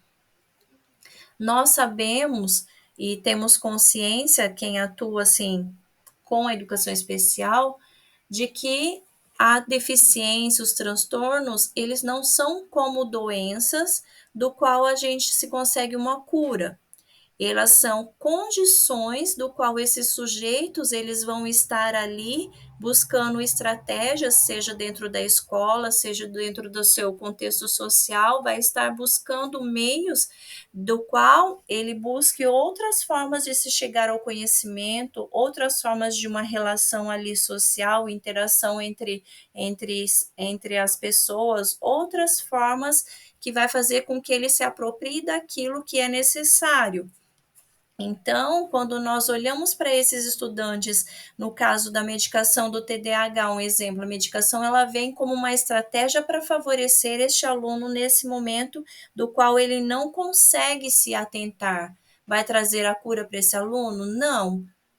nós sabemos e temos consciência, quem atua assim com a educação especial, de que a deficiência, os transtornos, eles não são como doenças do qual a gente se consegue uma cura. Elas são condições do qual esses sujeitos eles vão estar ali buscando estratégias, seja dentro da escola, seja dentro do seu contexto social, vai estar buscando meios do qual ele busque outras formas de se chegar ao conhecimento, outras formas de uma relação ali social, interação entre as pessoas, outras formas que vai fazer com que ele se aproprie daquilo que é necessário. Então, quando nós olhamos para esses estudantes, no caso da medicação do TDAH, um exemplo, a medicação ela vem como uma estratégia para favorecer este aluno nesse momento do qual ele não consegue se atentar. Vai trazer a cura para esse aluno?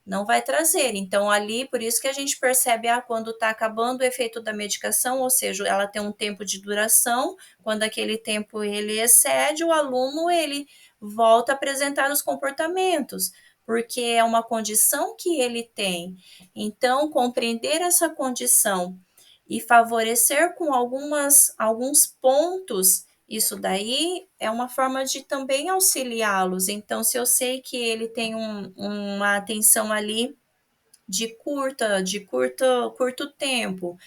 Não vai trazer. Então, ali, por isso que a gente percebe, quando está acabando o efeito da medicação, ou seja, ela tem um tempo de duração, quando aquele tempo ele excede, o aluno, ele volta a apresentar os comportamentos, porque é uma condição que ele tem. Então, compreender essa condição e favorecer com alguns pontos, isso daí é uma forma de também auxiliá-los. Então, se eu sei que ele tem uma atenção ali de curto tempo,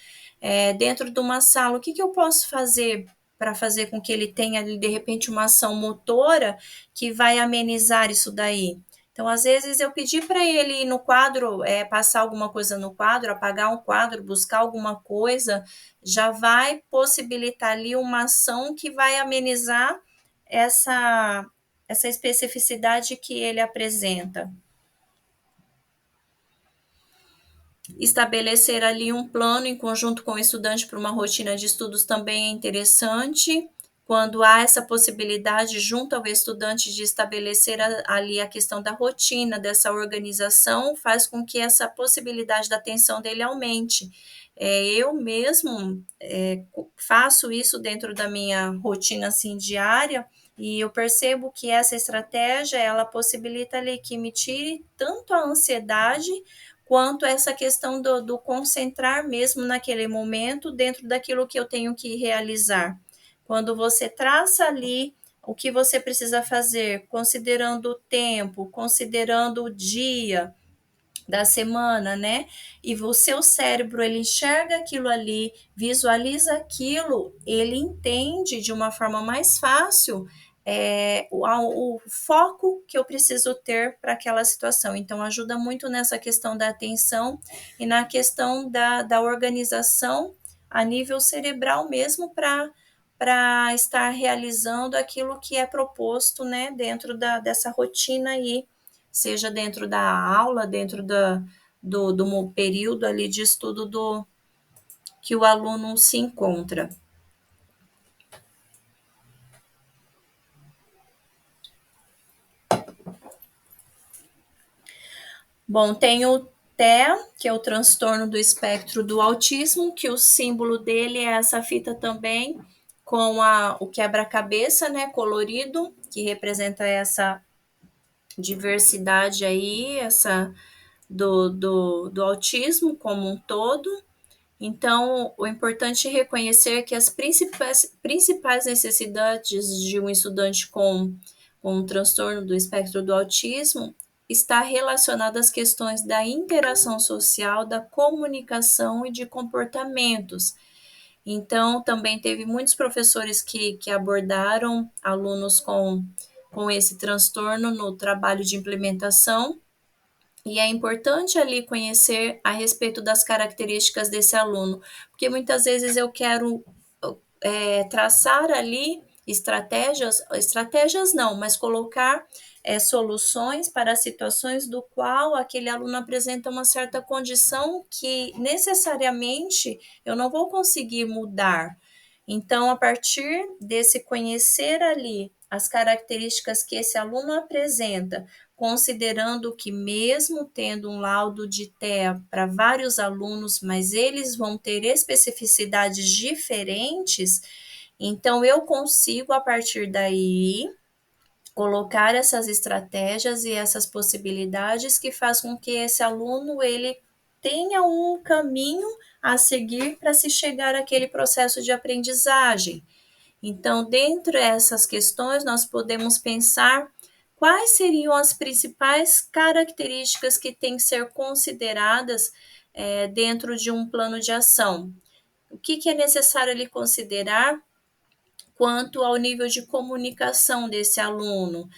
dentro de uma sala, o que eu posso fazer para fazer com que ele tenha, de repente, uma ação motora que vai amenizar isso daí? Então, às vezes, eu pedi para ele ir no quadro, passar alguma coisa no quadro, apagar um quadro, buscar alguma coisa, já vai possibilitar ali uma ação que vai amenizar essa especificidade que ele apresenta. Estabelecer ali um plano em conjunto com o estudante para uma rotina de estudos também é interessante. Quando há essa possibilidade junto ao estudante de estabelecer ali a questão da rotina, dessa organização, faz com que essa possibilidade da atenção dele aumente. Eu mesmo faço isso dentro da minha rotina assim, diária, e eu percebo que essa estratégia, ela possibilita ali que me tire tanto a ansiedade, quanto essa questão do concentrar mesmo naquele momento dentro daquilo que eu tenho que realizar. Quando você traça ali o que você precisa fazer, considerando o tempo, considerando o dia da semana, né? E o seu cérebro, ele enxerga aquilo ali, visualiza aquilo, ele entende de uma forma mais fácil o foco que eu preciso ter para aquela situação. Então, ajuda muito nessa questão da atenção e na questão da organização a nível cerebral mesmo para estar realizando aquilo que é proposto, né, dentro dessa rotina aí, seja dentro da aula, dentro do período ali de estudo que o aluno se encontra. Bom, tem o TEA, que é o transtorno do espectro do autismo, que o símbolo dele é essa fita também, com o quebra-cabeça, né, colorido, que representa essa diversidade aí, do autismo como um todo. Então, o importante é reconhecer que as principais necessidades de um estudante com um transtorno do espectro do autismo está relacionada às questões da interação social, da comunicação e de comportamentos. Então, também teve muitos professores que abordaram alunos com esse transtorno no trabalho de implementação, e é importante ali conhecer a respeito das características desse aluno, porque muitas vezes eu quero traçar ali estratégias não, mas colocar soluções para situações do qual aquele aluno apresenta uma certa condição que necessariamente eu não vou conseguir mudar. Então, a partir desse conhecer ali as características que esse aluno apresenta, considerando que mesmo tendo um laudo de TEA para vários alunos, mas eles vão ter especificidades diferentes, então eu consigo, a partir daí, colocar essas estratégias e essas possibilidades que faz com que esse aluno ele tenha um caminho a seguir para se chegar àquele processo de aprendizagem. Então, dentre essas questões, nós podemos pensar quais seriam as principais características que têm que ser consideradas dentro de um plano de ação. O que é necessário ali considerar quanto ao nível de comunicação desse aluno?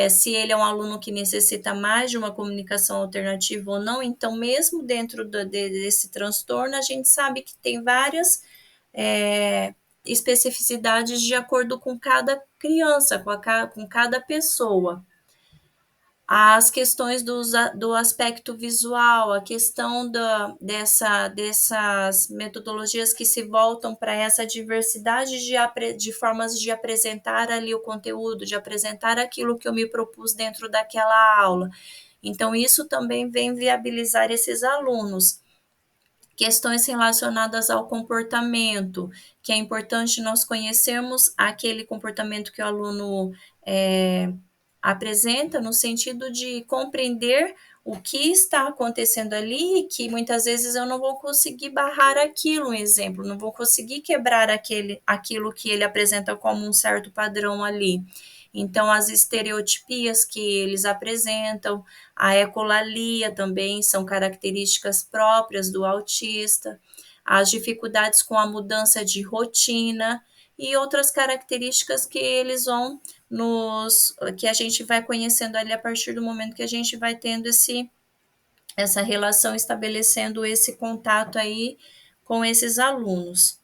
Se ele é um aluno que necessita mais de uma comunicação alternativa ou não, então mesmo dentro desse transtorno, a gente sabe que tem várias especificidades de acordo com cada criança, com cada pessoa. as questões do aspecto visual, a questão dessas metodologias que se voltam para essa diversidade de formas de apresentar ali o conteúdo, de apresentar aquilo que eu me propus dentro daquela aula. Então, isso também vem viabilizar esses alunos. Questões relacionadas ao comportamento, que é importante nós conhecermos aquele comportamento que o aluno apresenta, no sentido de compreender o que está acontecendo ali, que muitas vezes eu não vou conseguir barrar aquilo, um exemplo, não vou conseguir quebrar aquilo que ele apresenta como um certo padrão ali. Então, as estereotipias que eles apresentam, a ecolalia também são características próprias do autista, as dificuldades com a mudança de rotina e outras características que eles vão que a gente vai conhecendo ali a partir do momento que a gente vai tendo essa relação, estabelecendo esse contato aí com esses alunos.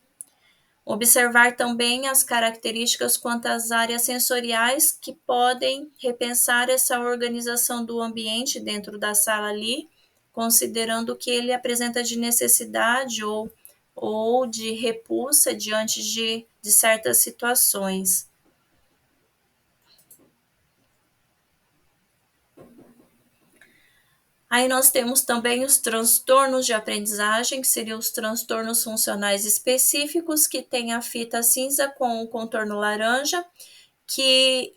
Observar também as características quanto às áreas sensoriais que podem repensar essa organização do ambiente dentro da sala ali, considerando o que ele apresenta de necessidade ou de repulsa diante de certas situações. Aí nós temos também os transtornos de aprendizagem, que seriam os transtornos funcionais específicos, que tem a fita cinza com o contorno laranja,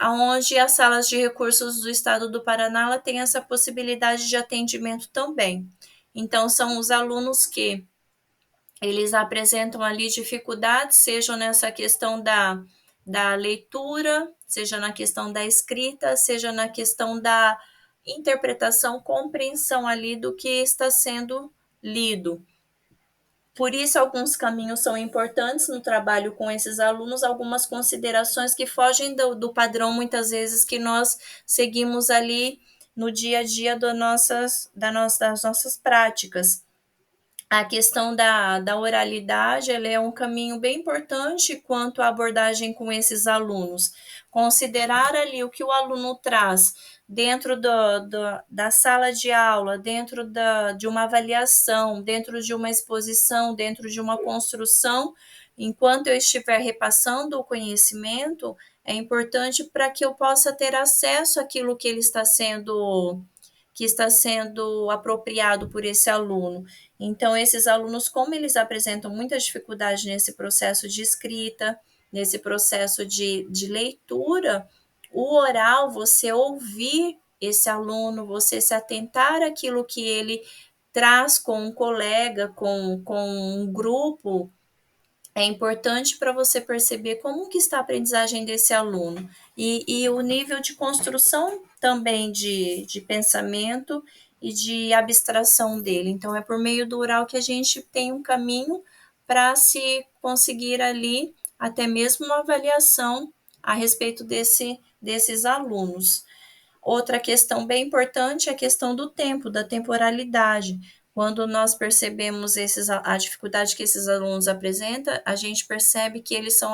onde as salas de recursos do estado do Paraná ela tem essa possibilidade de atendimento também. Então, são os alunos que eles apresentam ali dificuldades, seja nessa questão da leitura, seja na questão da escrita, seja na questão da interpretação, compreensão ali do que está sendo lido. Por isso, alguns caminhos são importantes no trabalho com esses alunos, algumas considerações que fogem do padrão, muitas vezes, que nós seguimos ali no dia a dia das nossas práticas. A questão da oralidade, ela é um caminho bem importante quanto à abordagem com esses alunos. Considerar ali o que o aluno traz dentro da sala de aula, dentro de uma avaliação, dentro de uma exposição, dentro de uma construção, enquanto eu estiver repassando o conhecimento, é importante para que eu possa ter acesso àquilo que está sendo apropriado por esse aluno. Então, esses alunos, como eles apresentam muita dificuldade nesse processo de escrita, nesse processo de leitura, o oral, você ouvir esse aluno, você se atentar àquilo que ele traz com um colega, com um grupo, é importante para você perceber como que está a aprendizagem desse aluno e o nível de construção também de pensamento e de abstração dele. Então, é por meio do oral que a gente tem um caminho para se conseguir ali até mesmo uma avaliação a respeito desses alunos. Outra questão bem importante é a questão do tempo, da temporalidade. Quando nós percebemos a dificuldade que esses alunos apresentam, a gente percebe que eles são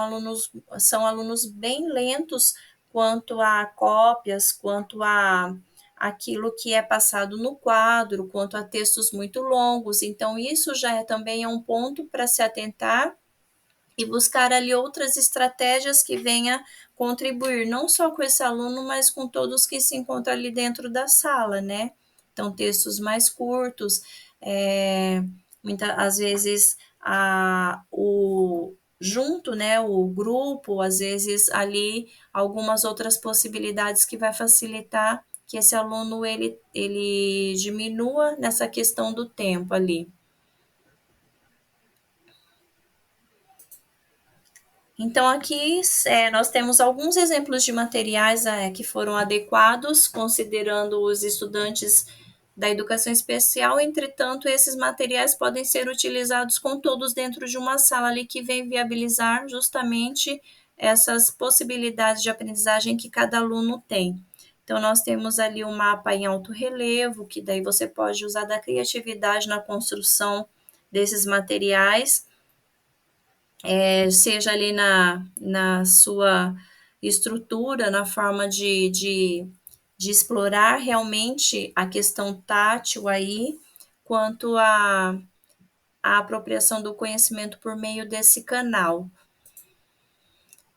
alunos bem lentos quanto a cópias, quanto a aquilo que é passado no quadro, quanto a textos muito longos. Então, isso já também é um ponto para se atentar e buscar ali outras estratégias que venha contribuir, não só com esse aluno, mas com todos que se encontram ali dentro da sala, né? Então, textos mais curtos, às vezes junto, né, o grupo, às vezes ali algumas outras possibilidades que vai facilitar que esse aluno ele diminua nessa questão do tempo ali. Então, aqui nós temos alguns exemplos de materiais que foram adequados, considerando os estudantes da educação especial. Entretanto, esses materiais podem ser utilizados com todos dentro de uma sala ali que vem viabilizar justamente essas possibilidades de aprendizagem que cada aluno tem. Então, nós temos ali um mapa em alto relevo, que daí você pode usar da criatividade na construção desses materiais, seja ali na sua estrutura, na forma de de explorar realmente a questão tátil aí, quanto à apropriação do conhecimento por meio desse canal.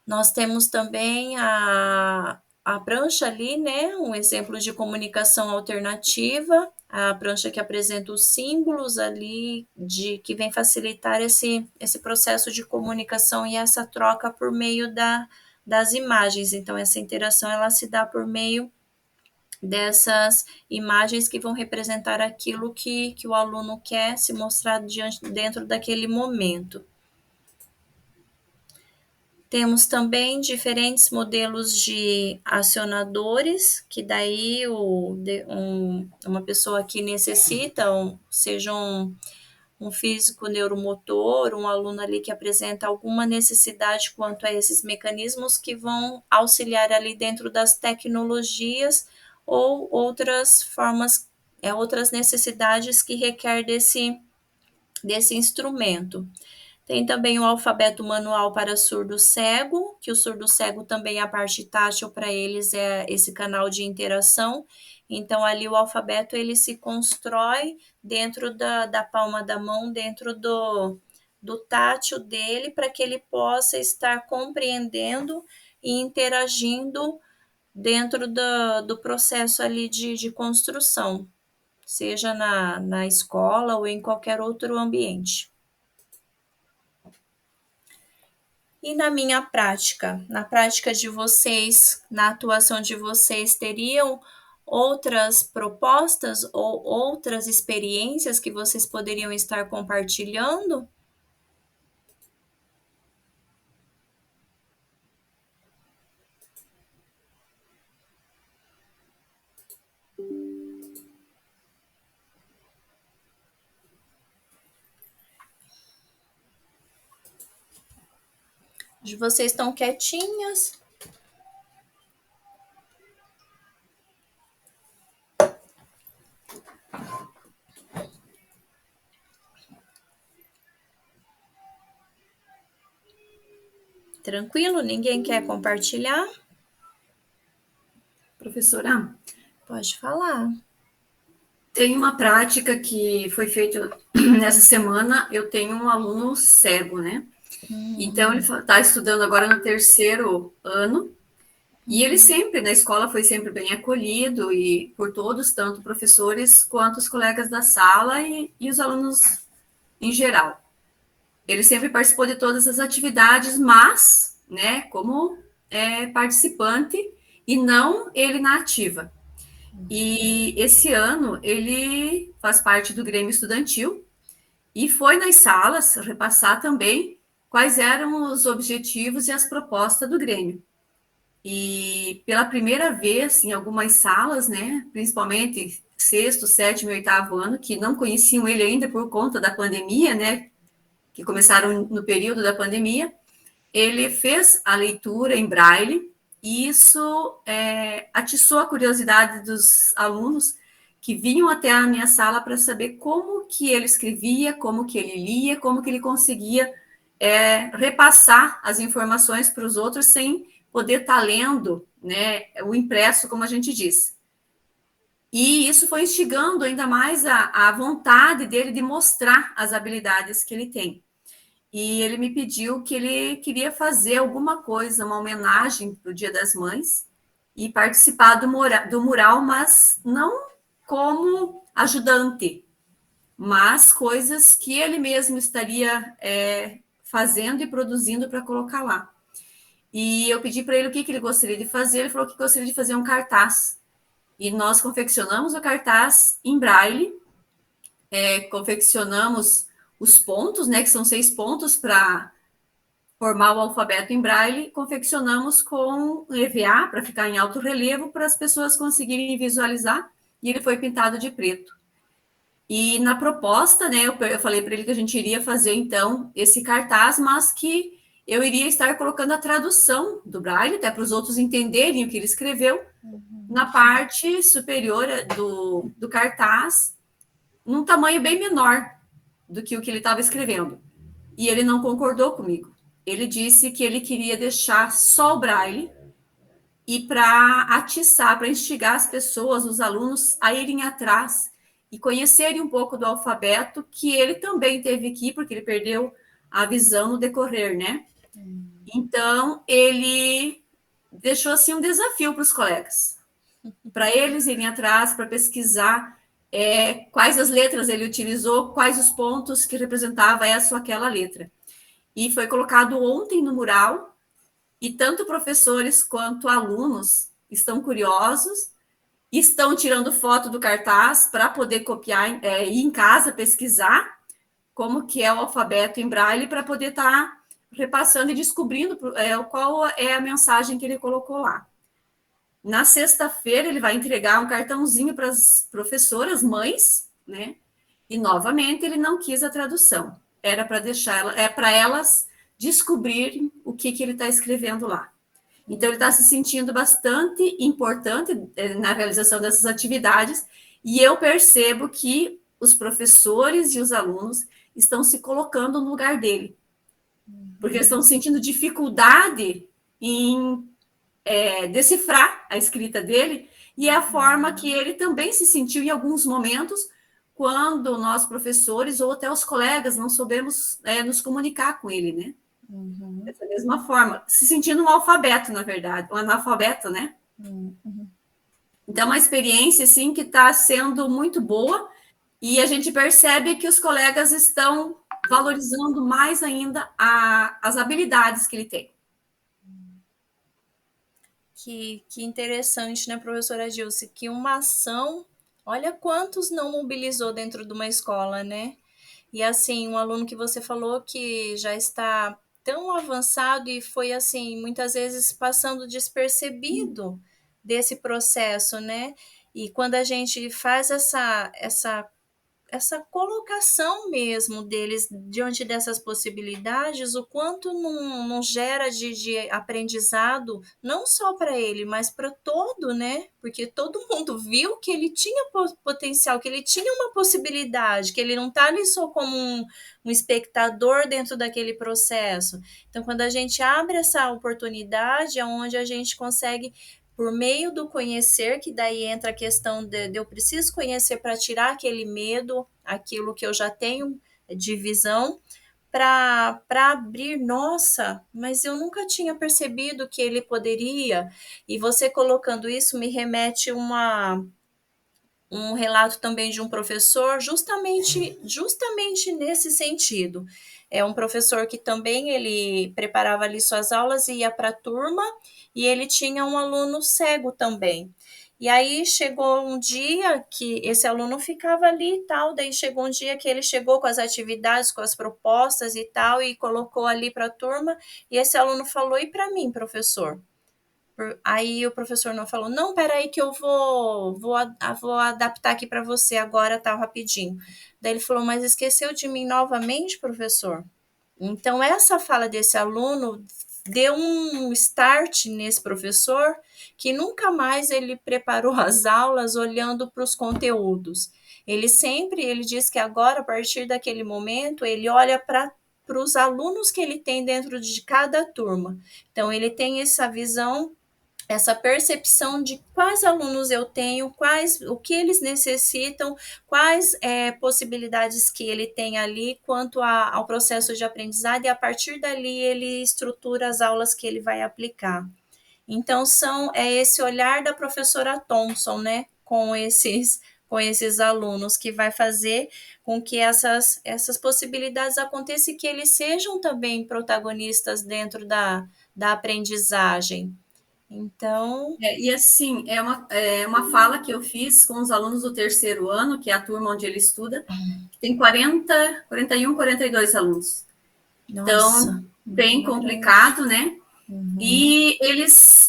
Nós temos também a prancha ali, né, um exemplo de comunicação alternativa, a prancha que apresenta os símbolos ali, que vem facilitar esse processo de comunicação e essa troca por meio das imagens. Então, essa interação ela se dá por meio dessas imagens que vão representar aquilo que o aluno quer se mostrar dentro daquele momento. Temos também diferentes modelos de acionadores, que daí uma pessoa que necessita, seja um físico neuromotor, um aluno ali que apresenta alguma necessidade quanto a esses mecanismos que vão auxiliar ali dentro das tecnologias ou outras formas, outras necessidades que requer desse instrumento. Tem também o alfabeto manual para surdo-cego, que o surdo-cego também a parte tátil para eles é esse canal de interação. Então, ali o alfabeto ele se constrói dentro da palma da mão, dentro do tátil dele, para que ele possa estar compreendendo e interagindo dentro do processo ali de construção, seja na escola ou em qualquer outro ambiente. E na minha prática, na prática de vocês, na atuação de vocês, teriam outras propostas ou outras experiências que vocês poderiam estar compartilhando? Vocês estão quietinhas? Tranquilo? Ninguém quer compartilhar? Professora? Pode falar. Tem uma prática que foi feita nessa semana. Eu tenho um aluno cego, né? Então, ele está estudando agora no 3º ano. E ele sempre, na escola, foi sempre bem acolhido e por todos, tanto professores quanto os colegas da sala e os alunos em geral. Ele sempre participou de todas as atividades, mas, né, como participante e não ele na ativa. E esse ano ele faz parte do Grêmio Estudantil e foi nas salas repassar também quais eram os objetivos e as propostas do Grêmio. E pela primeira vez, em algumas salas, né, principalmente 6º, 7º e 8º ano, que não conheciam ele ainda por conta da pandemia, né, que começaram no período da pandemia, ele fez a leitura em braille, e isso atiçou a curiosidade dos alunos que vinham até a minha sala para saber como que ele escrevia, como que ele lia, como que ele conseguia repassar as informações para os outros sem poder estar lendo, né, o impresso, como a gente diz. E isso foi instigando ainda mais a vontade dele de mostrar as habilidades que ele tem. E ele me pediu que ele queria fazer alguma coisa, uma homenagem para o Dia das Mães, e participar do mural, mas não como ajudante, mas coisas que ele mesmo estaria fazendo e produzindo para colocar lá. E eu pedi para ele o que ele gostaria de fazer, ele falou que gostaria de fazer um cartaz. E nós confeccionamos o cartaz em braille, confeccionamos os pontos, né, que são 6 pontos para formar o alfabeto em braille, confeccionamos com EVA para ficar em alto relevo para as pessoas conseguirem visualizar, e ele foi pintado de preto. E na proposta, né, eu falei para ele que a gente iria fazer então esse cartaz, mas que eu iria estar colocando a tradução do braille, até para os outros entenderem o que ele escreveu, na parte superior do cartaz, num tamanho bem menor do que o que ele estava escrevendo. E ele não concordou comigo. Ele disse que ele queria deixar só o braille e para atiçar, para instigar as pessoas, os alunos, a irem atrás e conhecerem um pouco do alfabeto, que ele também teve que ir, porque ele perdeu a visão no decorrer, né? Então, ele deixou, assim, um desafio para os colegas, para eles irem atrás, para pesquisar quais as letras ele utilizou, quais os pontos que representava essa ou aquela letra. E foi colocado ontem no mural, e tanto professores quanto alunos estão curiosos, estão tirando foto do cartaz para poder copiar, ir em casa pesquisar como que é o alfabeto em braille, para poder estar repassando e descobrindo qual é a mensagem que ele colocou lá. Na sexta-feira, ele vai entregar um cartãozinho para as professoras, mães, né? E, novamente, ele não quis a tradução. Era para deixar, para elas descobrirem o que ele está escrevendo lá. Então, ele está se sentindo bastante importante na realização dessas atividades, e eu percebo que os professores e os alunos estão se colocando no lugar dele, porque eles estão sentindo dificuldade em decifrar a escrita dele, e é a forma que ele também se sentiu em alguns momentos, quando nós, professores, ou até os colegas, não soubemos nos comunicar com ele, né? Dessa mesma forma, se sentindo um alfabeto, na verdade, um analfabeto, né? Então, é uma experiência, assim, que está sendo muito boa, e a gente percebe que os colegas estão valorizando mais ainda as habilidades que ele tem. Que interessante, né, professora Gilce, que uma ação, olha quantos não mobilizou dentro de uma escola, né? E assim, um aluno que você falou que já está tão avançado e foi assim, muitas vezes passando despercebido desse processo, né? E quando a gente faz essa colocação mesmo deles diante dessas possibilidades, o quanto não gera de aprendizado, não só para ele, mas para todo, né? Porque todo mundo viu que ele tinha potencial, que ele tinha uma possibilidade, que ele não está ali só como um espectador dentro daquele processo. Então, quando a gente abre essa oportunidade, é onde a gente consegue, por meio do conhecer, que daí entra a questão de eu preciso conhecer para tirar aquele medo, aquilo que eu já tenho de visão, para abrir, nossa, mas eu nunca tinha percebido que ele poderia, e você colocando isso me remete um relato também de um professor, justamente nesse sentido. É um professor que também ele preparava ali suas aulas e ia para a turma, e ele tinha um aluno cego também. E aí chegou um dia que esse aluno ficava ali e tal, daí chegou um dia que ele chegou com as atividades, com as propostas e tal, e colocou ali para a turma, e esse aluno falou, e para mim, professor? Aí o professor não falou, não, peraí que eu vou adaptar aqui para você agora, tá, rapidinho. Daí ele falou, mas esqueceu de mim novamente, professor? Então, essa fala desse aluno deu um start nesse professor, que nunca mais ele preparou as aulas olhando para os conteúdos. Ele diz que agora, a partir daquele momento, ele olha para os alunos que ele tem dentro de cada turma. Então, ele tem essa visão, essa percepção de quais alunos eu tenho, o que eles necessitam, quais possibilidades que ele tem ali quanto ao processo de aprendizado, e a partir dali ele estrutura as aulas que ele vai aplicar. Então, é esse olhar da professora Thompson, né, com esses alunos, que vai fazer com que essas possibilidades aconteçam e que eles sejam também protagonistas dentro da aprendizagem. Então... e assim, é uma fala que eu fiz com os alunos do terceiro ano, que é a turma onde ele estuda, que tem 41, 42 alunos. Nossa. Então, bem complicado, né? E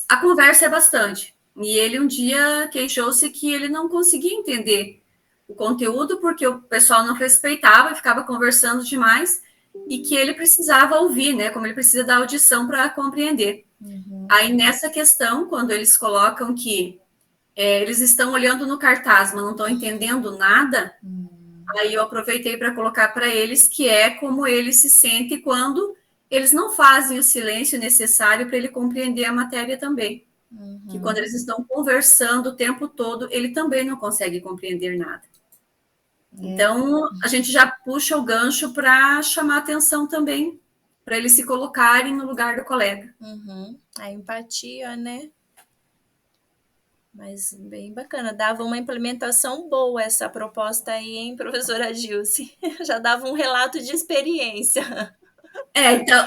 a conversa é bastante. E ele um dia queixou-se que ele não conseguia entender o conteúdo, porque o pessoal não respeitava, ficava conversando demais, e que ele precisava ouvir, né? Como ele precisa da audição para compreender. Aí, nessa questão, quando eles colocam que eles estão olhando no cartaz, mas não estão entendendo nada, aí eu aproveitei para colocar para eles que é como ele se sente quando eles não fazem o silêncio necessário para ele compreender a matéria também. que quando eles estão conversando o tempo todo, ele também não consegue compreender nada. Então, a gente já puxa o gancho para chamar atenção também, para eles se colocarem no lugar do colega. A empatia, né? Mas bem bacana, dava uma implementação boa essa proposta aí, hein, professora Gilce? Já dava um relato de experiência. Então,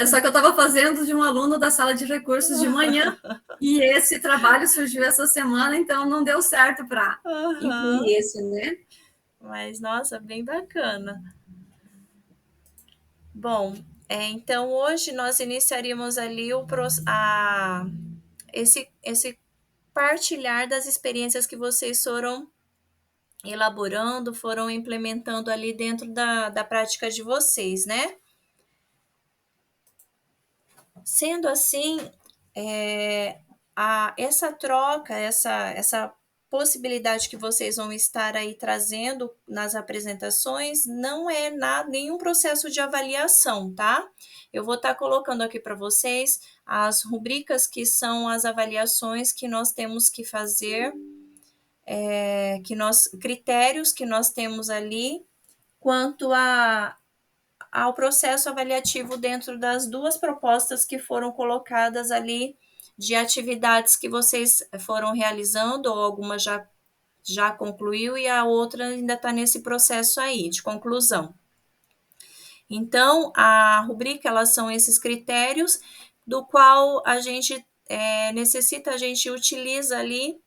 só que eu estava fazendo de um aluno da sala de recursos de manhã, e esse trabalho surgiu essa semana, então não deu certo para incluir esse, né? Mas, nossa, bem bacana. Bom, então hoje nós iniciaríamos ali esse partilhar das experiências que vocês foram elaborando, foram implementando ali dentro da prática de vocês, né? Sendo assim, essa troca, essa possibilidade que vocês vão estar aí trazendo nas apresentações não é nenhum processo de avaliação, tá? Eu vou estar colocando aqui para vocês as rubricas que são as avaliações que nós temos que fazer, critérios que nós temos ali quanto ao processo avaliativo dentro das duas propostas que foram colocadas ali de atividades que vocês foram realizando, ou alguma já concluiu e a outra ainda está nesse processo aí de conclusão. Então, a rubrica, elas são esses critérios do qual a gente a gente utiliza ali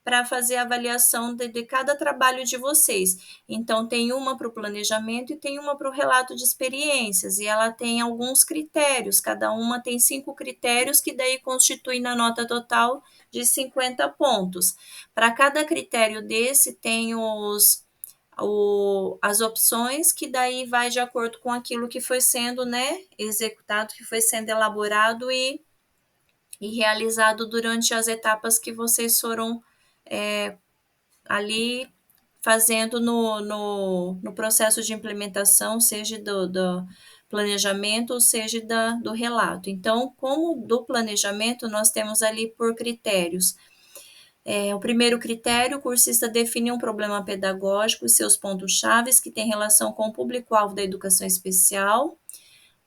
para fazer a avaliação de cada trabalho de vocês. Então, tem uma para o planejamento e tem uma para o relato de experiências, e ela tem alguns critérios, cada uma tem 5 critérios, que daí constitui na nota total de 50 pontos. Para cada critério desse, tem as opções, que daí vai de acordo com aquilo que foi sendo, né, executado, que foi sendo elaborado e realizado durante as etapas que vocês foram ali fazendo no processo de implementação, seja do planejamento, seja do relato. Então, como do planejamento, nós temos ali por critérios. O primeiro critério, o cursista define um problema pedagógico e seus pontos-chave que tem relação com o público-alvo da educação especial.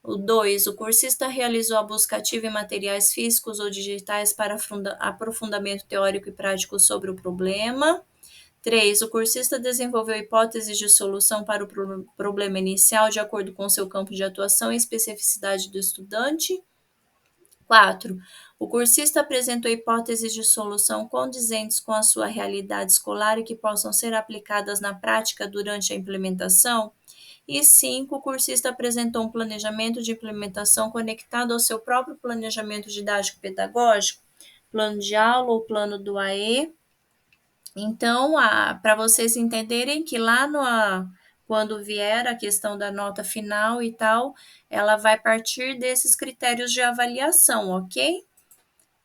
O 2, o cursista realizou a busca ativa em materiais físicos ou digitais para aprofundamento teórico e prático sobre o problema. 3, o cursista desenvolveu hipóteses de solução para o problema inicial de acordo com seu campo de atuação e especificidade do estudante. 4, o cursista apresentou hipóteses de solução condizentes com a sua realidade escolar e que possam ser aplicadas na prática durante a implementação. E 5, o cursista apresentou um planejamento de implementação conectado ao seu próprio planejamento didático-pedagógico, plano de aula ou plano do AE. Então, para vocês entenderem que lá quando vier a questão da nota final e tal, ela vai partir desses critérios de avaliação, ok?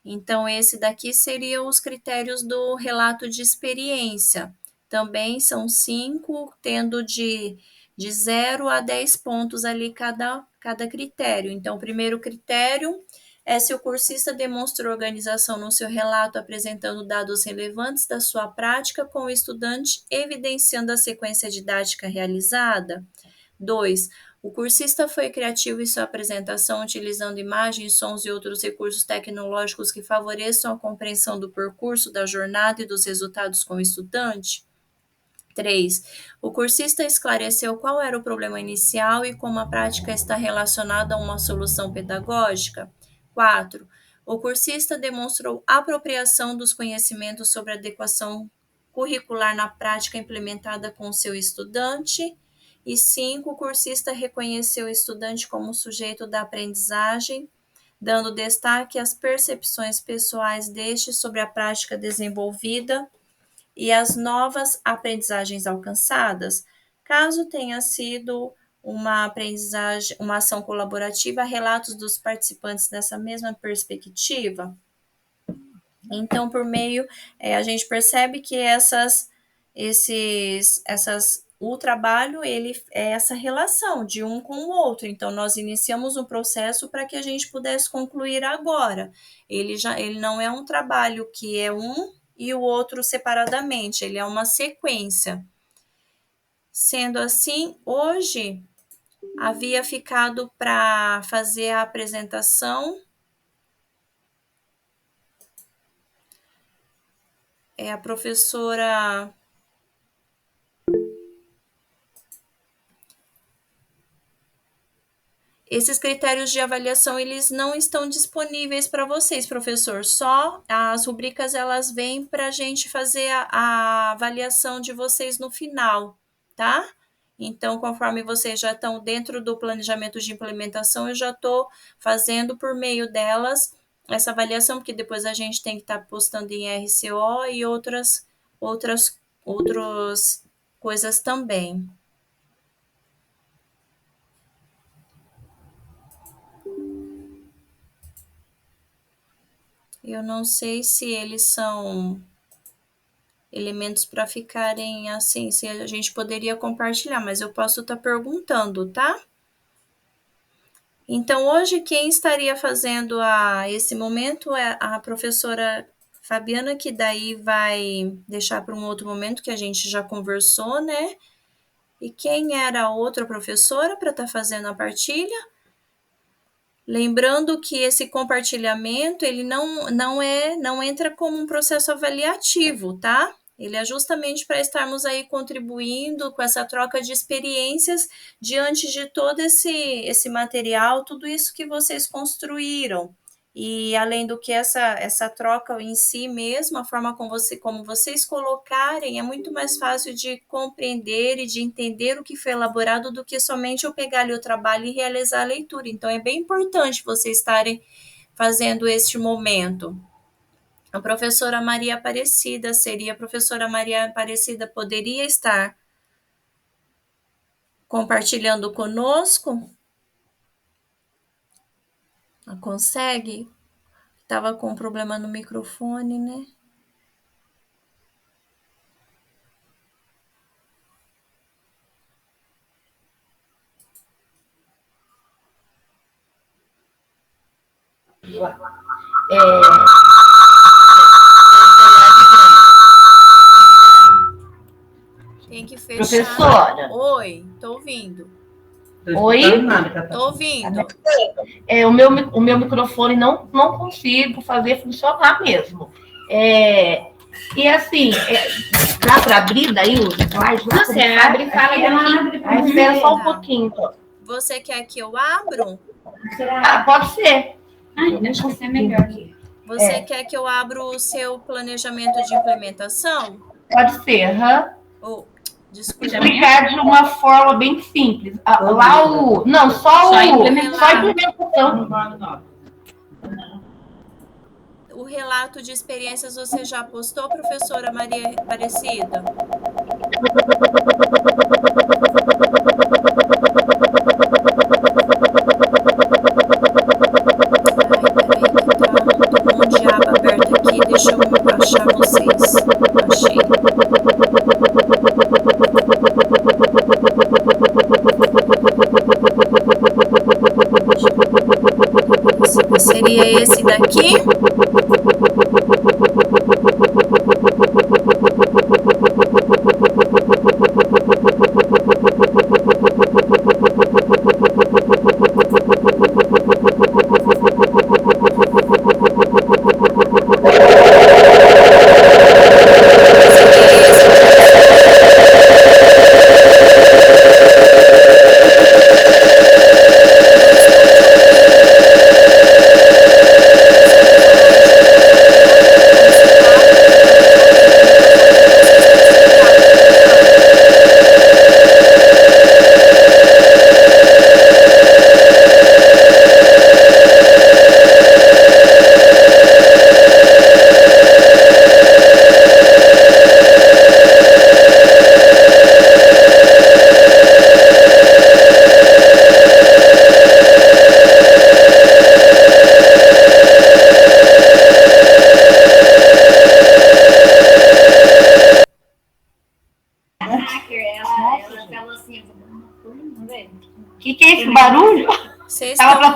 Então, esse daqui seriam os critérios do relato de experiência. Também são 5, tendo de 0 a 10 pontos ali cada critério. Então, o primeiro critério é se o cursista demonstrou organização no seu relato, apresentando dados relevantes da sua prática com o estudante, evidenciando a sequência didática realizada. 2, o cursista foi criativo em sua apresentação, utilizando imagens, sons e outros recursos tecnológicos que favoreçam a compreensão do percurso, da jornada e dos resultados com o estudante. 3, o cursista esclareceu qual era o problema inicial e como a prática está relacionada a uma solução pedagógica. 4, o cursista demonstrou apropriação dos conhecimentos sobre adequação curricular na prática implementada com o seu estudante. E 5, o cursista reconheceu o estudante como sujeito da aprendizagem, dando destaque às percepções pessoais deste sobre a prática desenvolvida e as novas aprendizagens alcançadas. Caso tenha sido uma aprendizagem, uma ação colaborativa, relatos dos participantes nessa mesma perspectiva. Então, por meio, a gente percebe que essas o trabalho, ele é essa relação de um com o outro. Então, nós iniciamos um processo para que a gente pudesse concluir agora. Ele não é um trabalho que é um e o outro separadamente, ele é uma sequência. Sendo assim, hoje havia ficado para fazer a apresentação a professora Esses critérios de avaliação, eles não estão disponíveis para vocês, professor. Só as rubricas, elas vêm para a gente fazer a avaliação de vocês no final, tá? Então, conforme vocês já estão dentro do planejamento de implementação, eu já estou fazendo por meio delas essa avaliação, porque depois a gente tem que estar postando em RCO e outras coisas também. Eu não sei se eles são elementos para ficarem assim, se a gente poderia compartilhar, mas eu posso estar perguntando, tá? Então, hoje quem estaria fazendo esse momento é a professora Fabiana, que daí vai deixar para um outro momento que a gente já conversou, né? E quem era a outra professora para estar fazendo a partilha? Lembrando que esse compartilhamento, ele não entra como um processo avaliativo, tá? Ele é justamente para estarmos aí contribuindo com essa troca de experiências diante de todo esse material, tudo isso que vocês construíram. E além do que essa troca em si mesmo, a forma como vocês colocarem, é muito mais fácil de compreender e de entender o que foi elaborado do que somente eu pegar ali o trabalho e realizar a leitura. Então, é bem importante vocês estarem fazendo este momento. A professora Maria Aparecida, a professora Maria Aparecida poderia estar compartilhando conosco? Ela consegue? Estava com um problema no microfone, né? Tem que fechar. Professora. Oi, tô ouvindo. Oi? Tô ouvindo. O meu microfone não consigo fazer funcionar mesmo. E assim, dá para abrir daí os slides? Você abre e fala aqui. Espera só um pouquinho. Então. Você quer que eu abra? Pode ser. Deixa eu ser melhor aqui. Você quer que eu abra o seu planejamento de implementação? Pode ser, desculpa. Explicar de uma forma bem simples. Lá só a implementação. O relato de experiências você já postou, professora Maria Aparecida? Deixa eu achar vocês. Achei. Seria esse daqui?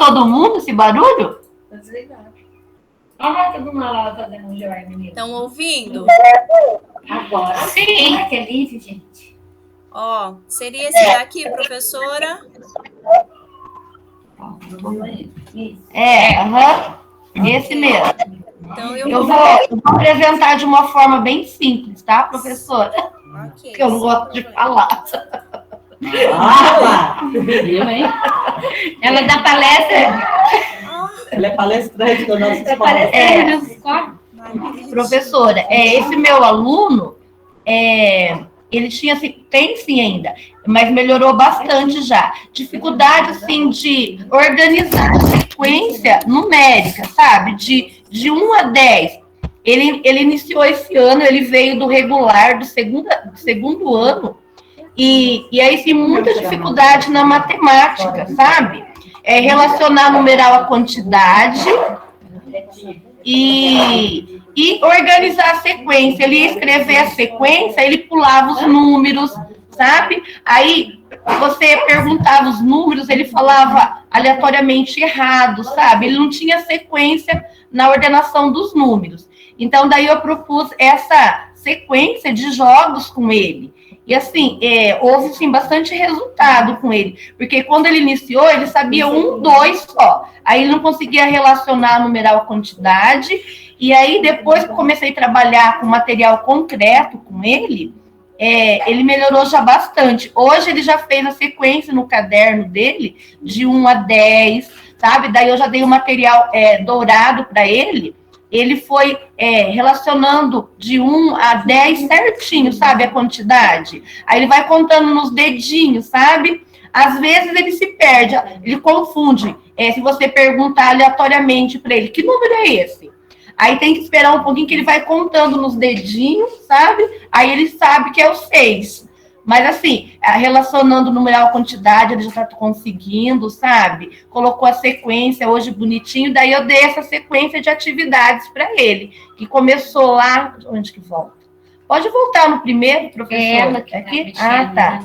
todo mundo esse barulho? Ah, todo mundo lá fazendo um joia, menino. Estão ouvindo? Agora sim. Que alívio, gente. Ó, seria esse daqui, professora? Esse mesmo. Então, eu vou apresentar de uma forma bem simples, tá, professora? Okay, que eu não gosto de falar. Ela dá palestra. Ela é palestrante da nossa escola. Professora, esse meu aluno, ele tinha, assim, tem sim ainda, mas melhorou bastante já. Dificuldade, assim, de organizar a sequência numérica, sabe? De 1 a 10. Ele iniciou esse ano, ele veio do regular, do segundo ano, e aí sim, muita dificuldade na matemática, sabe? Relacionar numeral à quantidade e organizar a sequência. Ele ia escrever a sequência, ele pulava os números, sabe? Aí você perguntava os números, ele falava aleatoriamente errado, sabe? Ele não tinha sequência na ordenação dos números. Então, daí eu propus essa sequência de jogos com ele. E assim, houve sim, bastante resultado com ele, porque quando ele iniciou, ele sabia 1, 2 só. Aí ele não conseguia relacionar a numeral à quantidade, e aí depois que eu comecei a trabalhar com material concreto com ele, ele melhorou já bastante. Hoje ele já fez a sequência no caderno dele, de 1 a 10, sabe? Daí eu já dei o material dourado para ele. Ele foi relacionando de 1 a 10 certinho, sabe, a quantidade. Aí ele vai contando nos dedinhos, sabe? Às vezes ele se perde, ele confunde. Se você perguntar aleatoriamente para ele, que número é esse? Aí tem que esperar um pouquinho que ele vai contando nos dedinhos, sabe? Aí ele sabe que é o 6. Mas, assim, relacionando o numeral à quantidade, ele já está conseguindo, sabe? Colocou a sequência hoje bonitinho, daí eu dei essa sequência de atividades para ele, que começou lá... Onde que volta? Pode voltar no primeiro, professor? Aqui? Tá.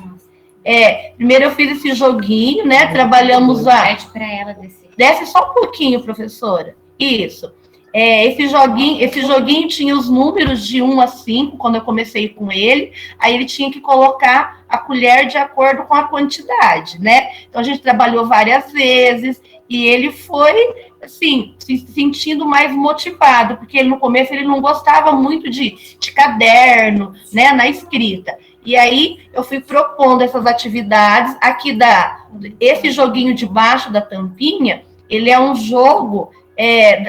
Primeiro eu fiz esse joguinho, né? Trabalhamos a... Pede para ela descer. Desce só um pouquinho, professora. Isso. Esse joguinho tinha os números de 1 a 5, quando eu comecei com ele, aí ele tinha que colocar a colher de acordo com a quantidade, né? Então, a gente trabalhou várias vezes, e ele foi, assim, se sentindo mais motivado, porque ele, no começo ele não gostava muito de caderno, né, na escrita. E aí, eu fui propondo essas atividades, esse joguinho debaixo da tampinha, ele é um jogo...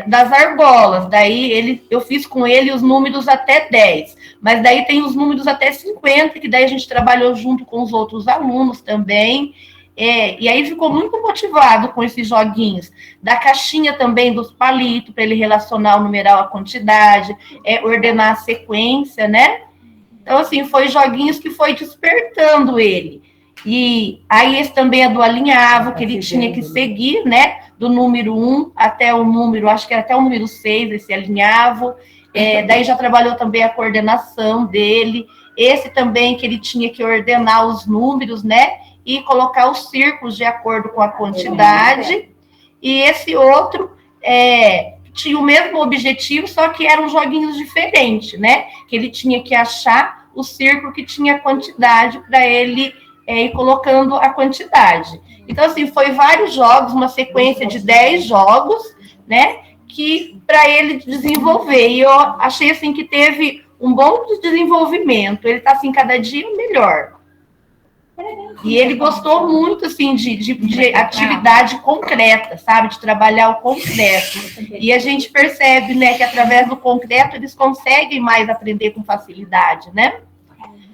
das argolas, daí eu fiz com ele os números até 10, mas daí tem os números até 50, que daí a gente trabalhou junto com os outros alunos também, e aí ficou muito motivado com esses joguinhos, da caixinha também dos palitos, para ele relacionar o numeral à quantidade, ordenar a sequência, né? Então, assim, foi joguinhos que foi despertando ele. E aí esse também é do alinhavo, que ele tinha que seguir, né? Do número 1 até o número, acho que até o número 6, esse alinhavo. Daí já trabalhou também a coordenação dele. Esse também que ele tinha que ordenar os números, né? E colocar os círculos de acordo com a quantidade. E esse outro tinha o mesmo objetivo, só que eram joguinhos diferentes, né? Que ele tinha que achar o círculo que tinha quantidade para ele ir colocando a quantidade. Então, assim, foi vários jogos, uma sequência de 10 jogos, né, que para ele desenvolver. E eu achei, assim, que teve um bom desenvolvimento. Ele está, assim, cada dia melhor. E ele gostou muito, assim, de atividade concreta, sabe, de trabalhar o concreto. E a gente percebe, né, que através do concreto eles conseguem mais aprender com facilidade, né?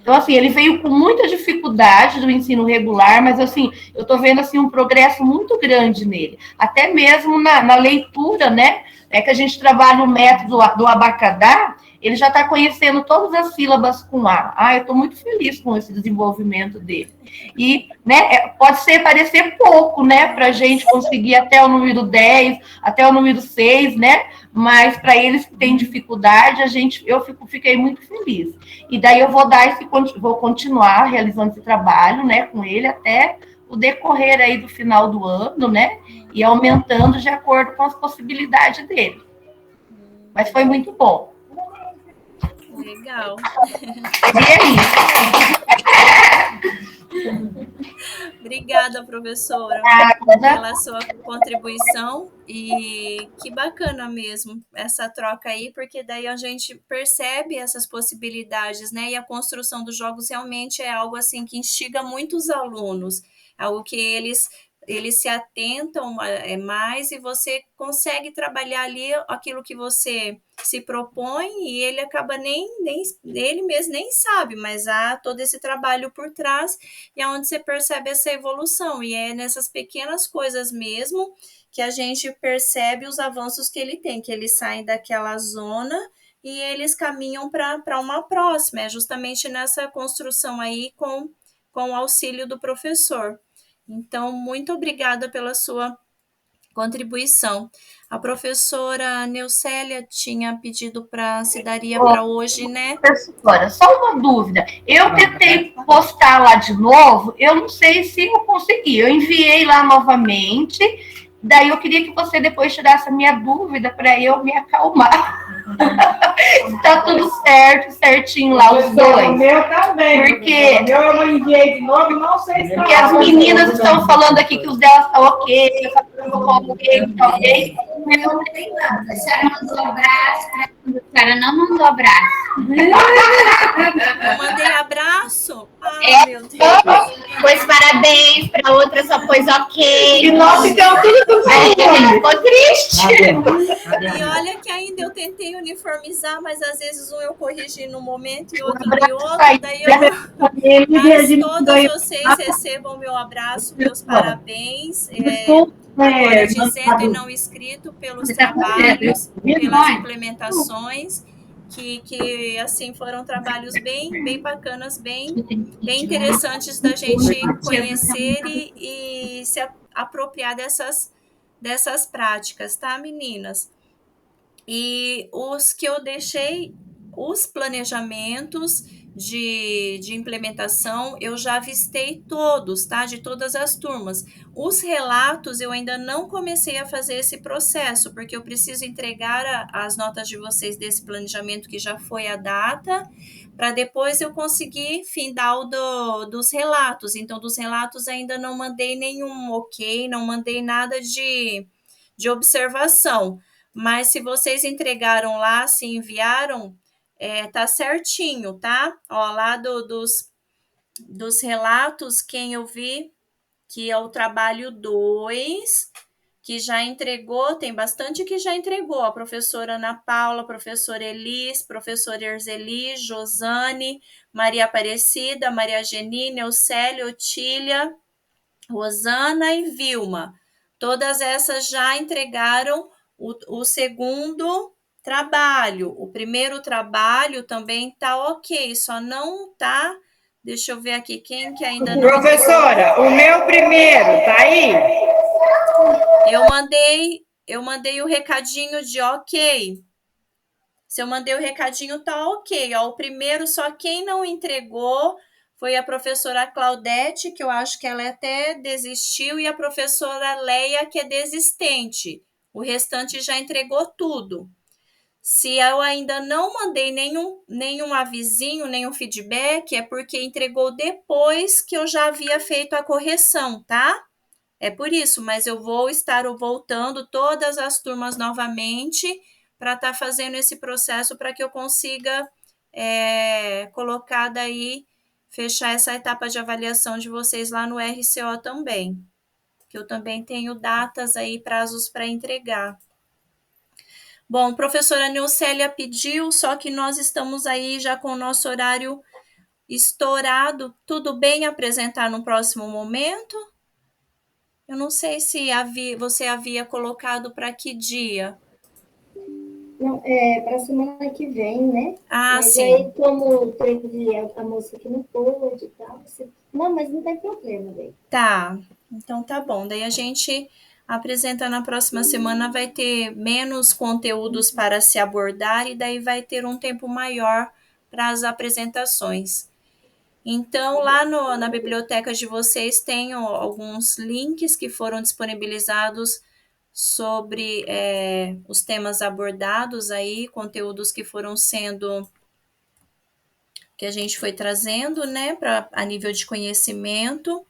Então, assim, ele veio com muita dificuldade do ensino regular, mas, assim, eu estou vendo, assim, um progresso muito grande nele. Até mesmo na leitura, né? Que a gente trabalha o método do abacadá, ele já está conhecendo todas as sílabas com A. Eu estou muito feliz com esse desenvolvimento dele. E, né, pode parecer pouco, né, para a gente conseguir até o número 10, até o número 6, né? Mas para eles que têm dificuldade, eu fiquei muito feliz. E daí eu vou continuar realizando esse trabalho, né, com ele até o decorrer aí do final do ano, né? E aumentando de acordo com as possibilidades dele. Mas foi muito bom. Legal. E é isso. Obrigada, professora, pela sua contribuição, e que bacana mesmo essa troca aí, porque daí a gente percebe essas possibilidades, né? E a construção dos jogos realmente é algo assim que instiga muitos alunos, algo que eles se atentam mais, e você consegue trabalhar ali aquilo que você se propõe, e ele acaba ele mesmo nem sabe, mas há todo esse trabalho por trás, e é onde você percebe essa evolução, e é nessas pequenas coisas mesmo que a gente percebe os avanços que ele tem, que eles saem daquela zona e eles caminham para uma próxima, é justamente nessa construção aí com o auxílio do professor. Então, muito obrigada pela sua contribuição. A professora Neucélia tinha pedido para se daria para hoje, né? Professora, só uma dúvida. Eu tentei postar lá de novo, eu não sei se eu consegui. Eu enviei lá novamente, daí eu queria que você depois tirasse a minha dúvida para eu me acalmar. Tá tudo certo, certinho lá, os dois. O meu também. Porque o meu eu enviei de novo, não sei se porque as meninas estão falando aqui que os delas estão ok, ok. Mas não tem nada. A senhora mandou abraço, a senhora não mandou abraço. Eu mandei abraço? Meu Deus. Pois parabéns, para outra só pôs ok. E nós ficamos tudo ficou triste. E olha que ainda eu tentei uniformizar, mas às vezes um eu corrigi no momento e outro no outro, daí mas todos vocês recebam meu abraço, meus parabéns, agora dizendo e não escrito, pelos trabalhos, pelas implementações, que assim foram trabalhos bem bacanas, bem interessantes da gente conhecer e se apropriar dessas práticas, tá, meninas? E os que eu deixei, os planejamentos de implementação, eu já avistei todos, tá? De todas as turmas. Os relatos, eu ainda não comecei a fazer esse processo, porque eu preciso entregar as notas de vocês desse planejamento que já foi a data, para depois eu conseguir findar dos relatos. Então, dos relatos ainda não mandei nenhum ok, não mandei nada de observação. Mas se vocês entregaram lá, se enviaram, tá certinho, tá? Ó, lá dos relatos, quem eu vi que é o trabalho 2, que já entregou, tem bastante que já entregou, a professora Ana Paula, a professora Elis, professora Erzeli, Josane, Maria Aparecida, Maria Genine, Eucélia, Otília, Rosana e Vilma. Todas essas já entregaram o segundo trabalho. O primeiro trabalho também tá ok, só não tá. Deixa eu ver aqui quem que ainda não. Professora, o meu primeiro, tá aí? Eu mandei o recadinho de ok. Se eu mandei o recadinho, tá ok. Ó, o primeiro, só quem não entregou foi a professora Claudete, que eu acho que ela até desistiu, e a professora Leia, que é desistente. O restante já entregou tudo. Se eu ainda não mandei nenhum avisinho, nenhum feedback, é porque entregou depois que eu já havia feito a correção, tá? É por isso, mas eu vou estar voltando todas as turmas novamente para estar fazendo esse processo para que eu consiga colocar daí, fechar essa etapa de avaliação de vocês lá no RCO também. Que eu também tenho datas aí, prazos para entregar. Bom, professora Neucélia pediu, só que nós estamos aí já com o nosso horário estourado. Tudo bem apresentar no próximo momento? Eu não sei se você havia colocado para que dia. Não, para a semana que vem, né? Mas sim. Aí, como teve a moça que não pôde e tal, não, mas não tem problema, daí. Tá, então tá bom. Daí a gente apresenta na próxima semana, vai ter menos conteúdos para se abordar e daí vai ter um tempo maior para as apresentações. Então, lá na biblioteca de vocês tem alguns links que foram disponibilizados sobre os temas abordados aí, conteúdos que foram que a gente foi trazendo, né, a nível de conhecimento.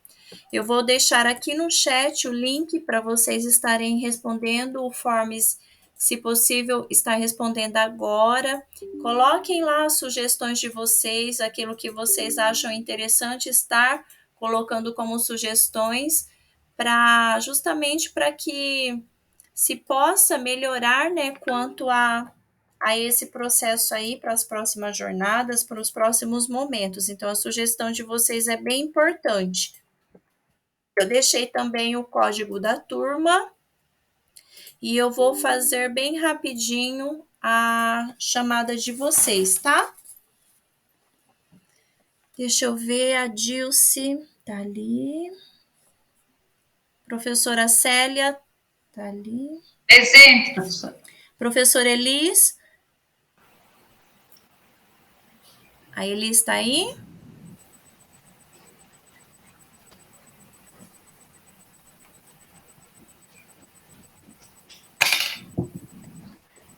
Eu vou deixar aqui no chat o link para vocês estarem respondendo o Forms, se possível, estar respondendo agora. Coloquem lá as sugestões de vocês, aquilo que vocês acham interessante estar colocando como sugestões, justamente para que se possa melhorar, né, quanto a esse processo aí, para as próximas jornadas, para os próximos momentos. Então, a sugestão de vocês é bem importante. Eu deixei também o código da turma e eu vou fazer bem rapidinho a chamada de vocês, tá? Deixa eu ver, a Dilce tá ali. Professora Célia tá ali. Presente, professora. Professora Elis. A Elis tá aí?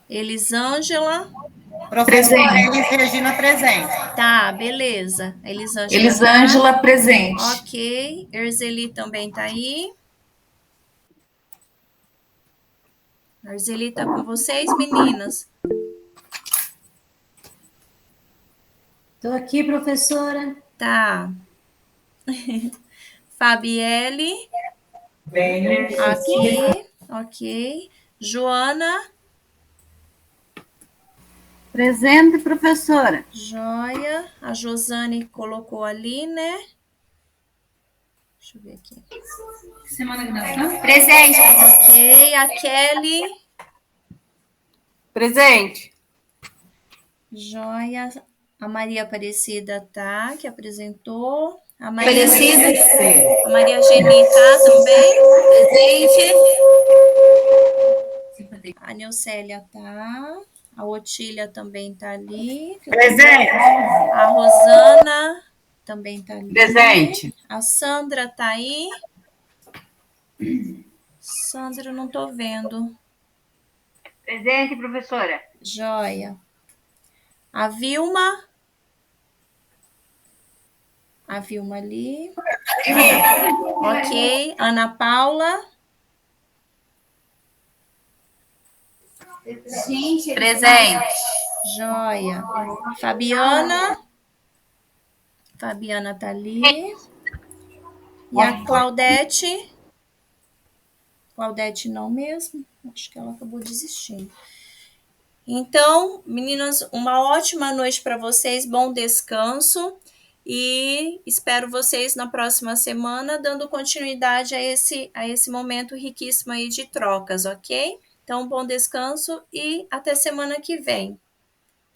Elisângela. Professora Elis Regina, presente. Tá, beleza. Elisângela, presente. Ok. Erzeli também tá aí. Erzeli tá com vocês, meninas? Tô aqui, professora. Tá. Fabielle. Bem. Aqui. Ok. Joana. Presente, professora. Joia. A Josane colocou ali, né? Deixa eu ver aqui. Semana que nós estamos? Presente. Ok. A Kelly. Presente. Joia. A Maria Aparecida tá, que apresentou. A Maria Geni tá também. Presente. A Neucélia tá. A Otília também tá ali. Presente. A Rosana também tá ali. Presente. A Sandra tá aí. Sandra, eu não tô vendo. Presente, professora. Joia. A Vilma. A Vilma ali. Ok. Ana Paula. Gente, presente. Joia. Fabiana. Fabiana tá ali. E a Claudete. Claudete não mesmo. Acho que ela acabou desistindo. Então, meninas, uma ótima noite para vocês. Bom descanso. E espero vocês na próxima semana, dando continuidade a esse momento riquíssimo aí de trocas, ok? Então, bom descanso e até semana que vem.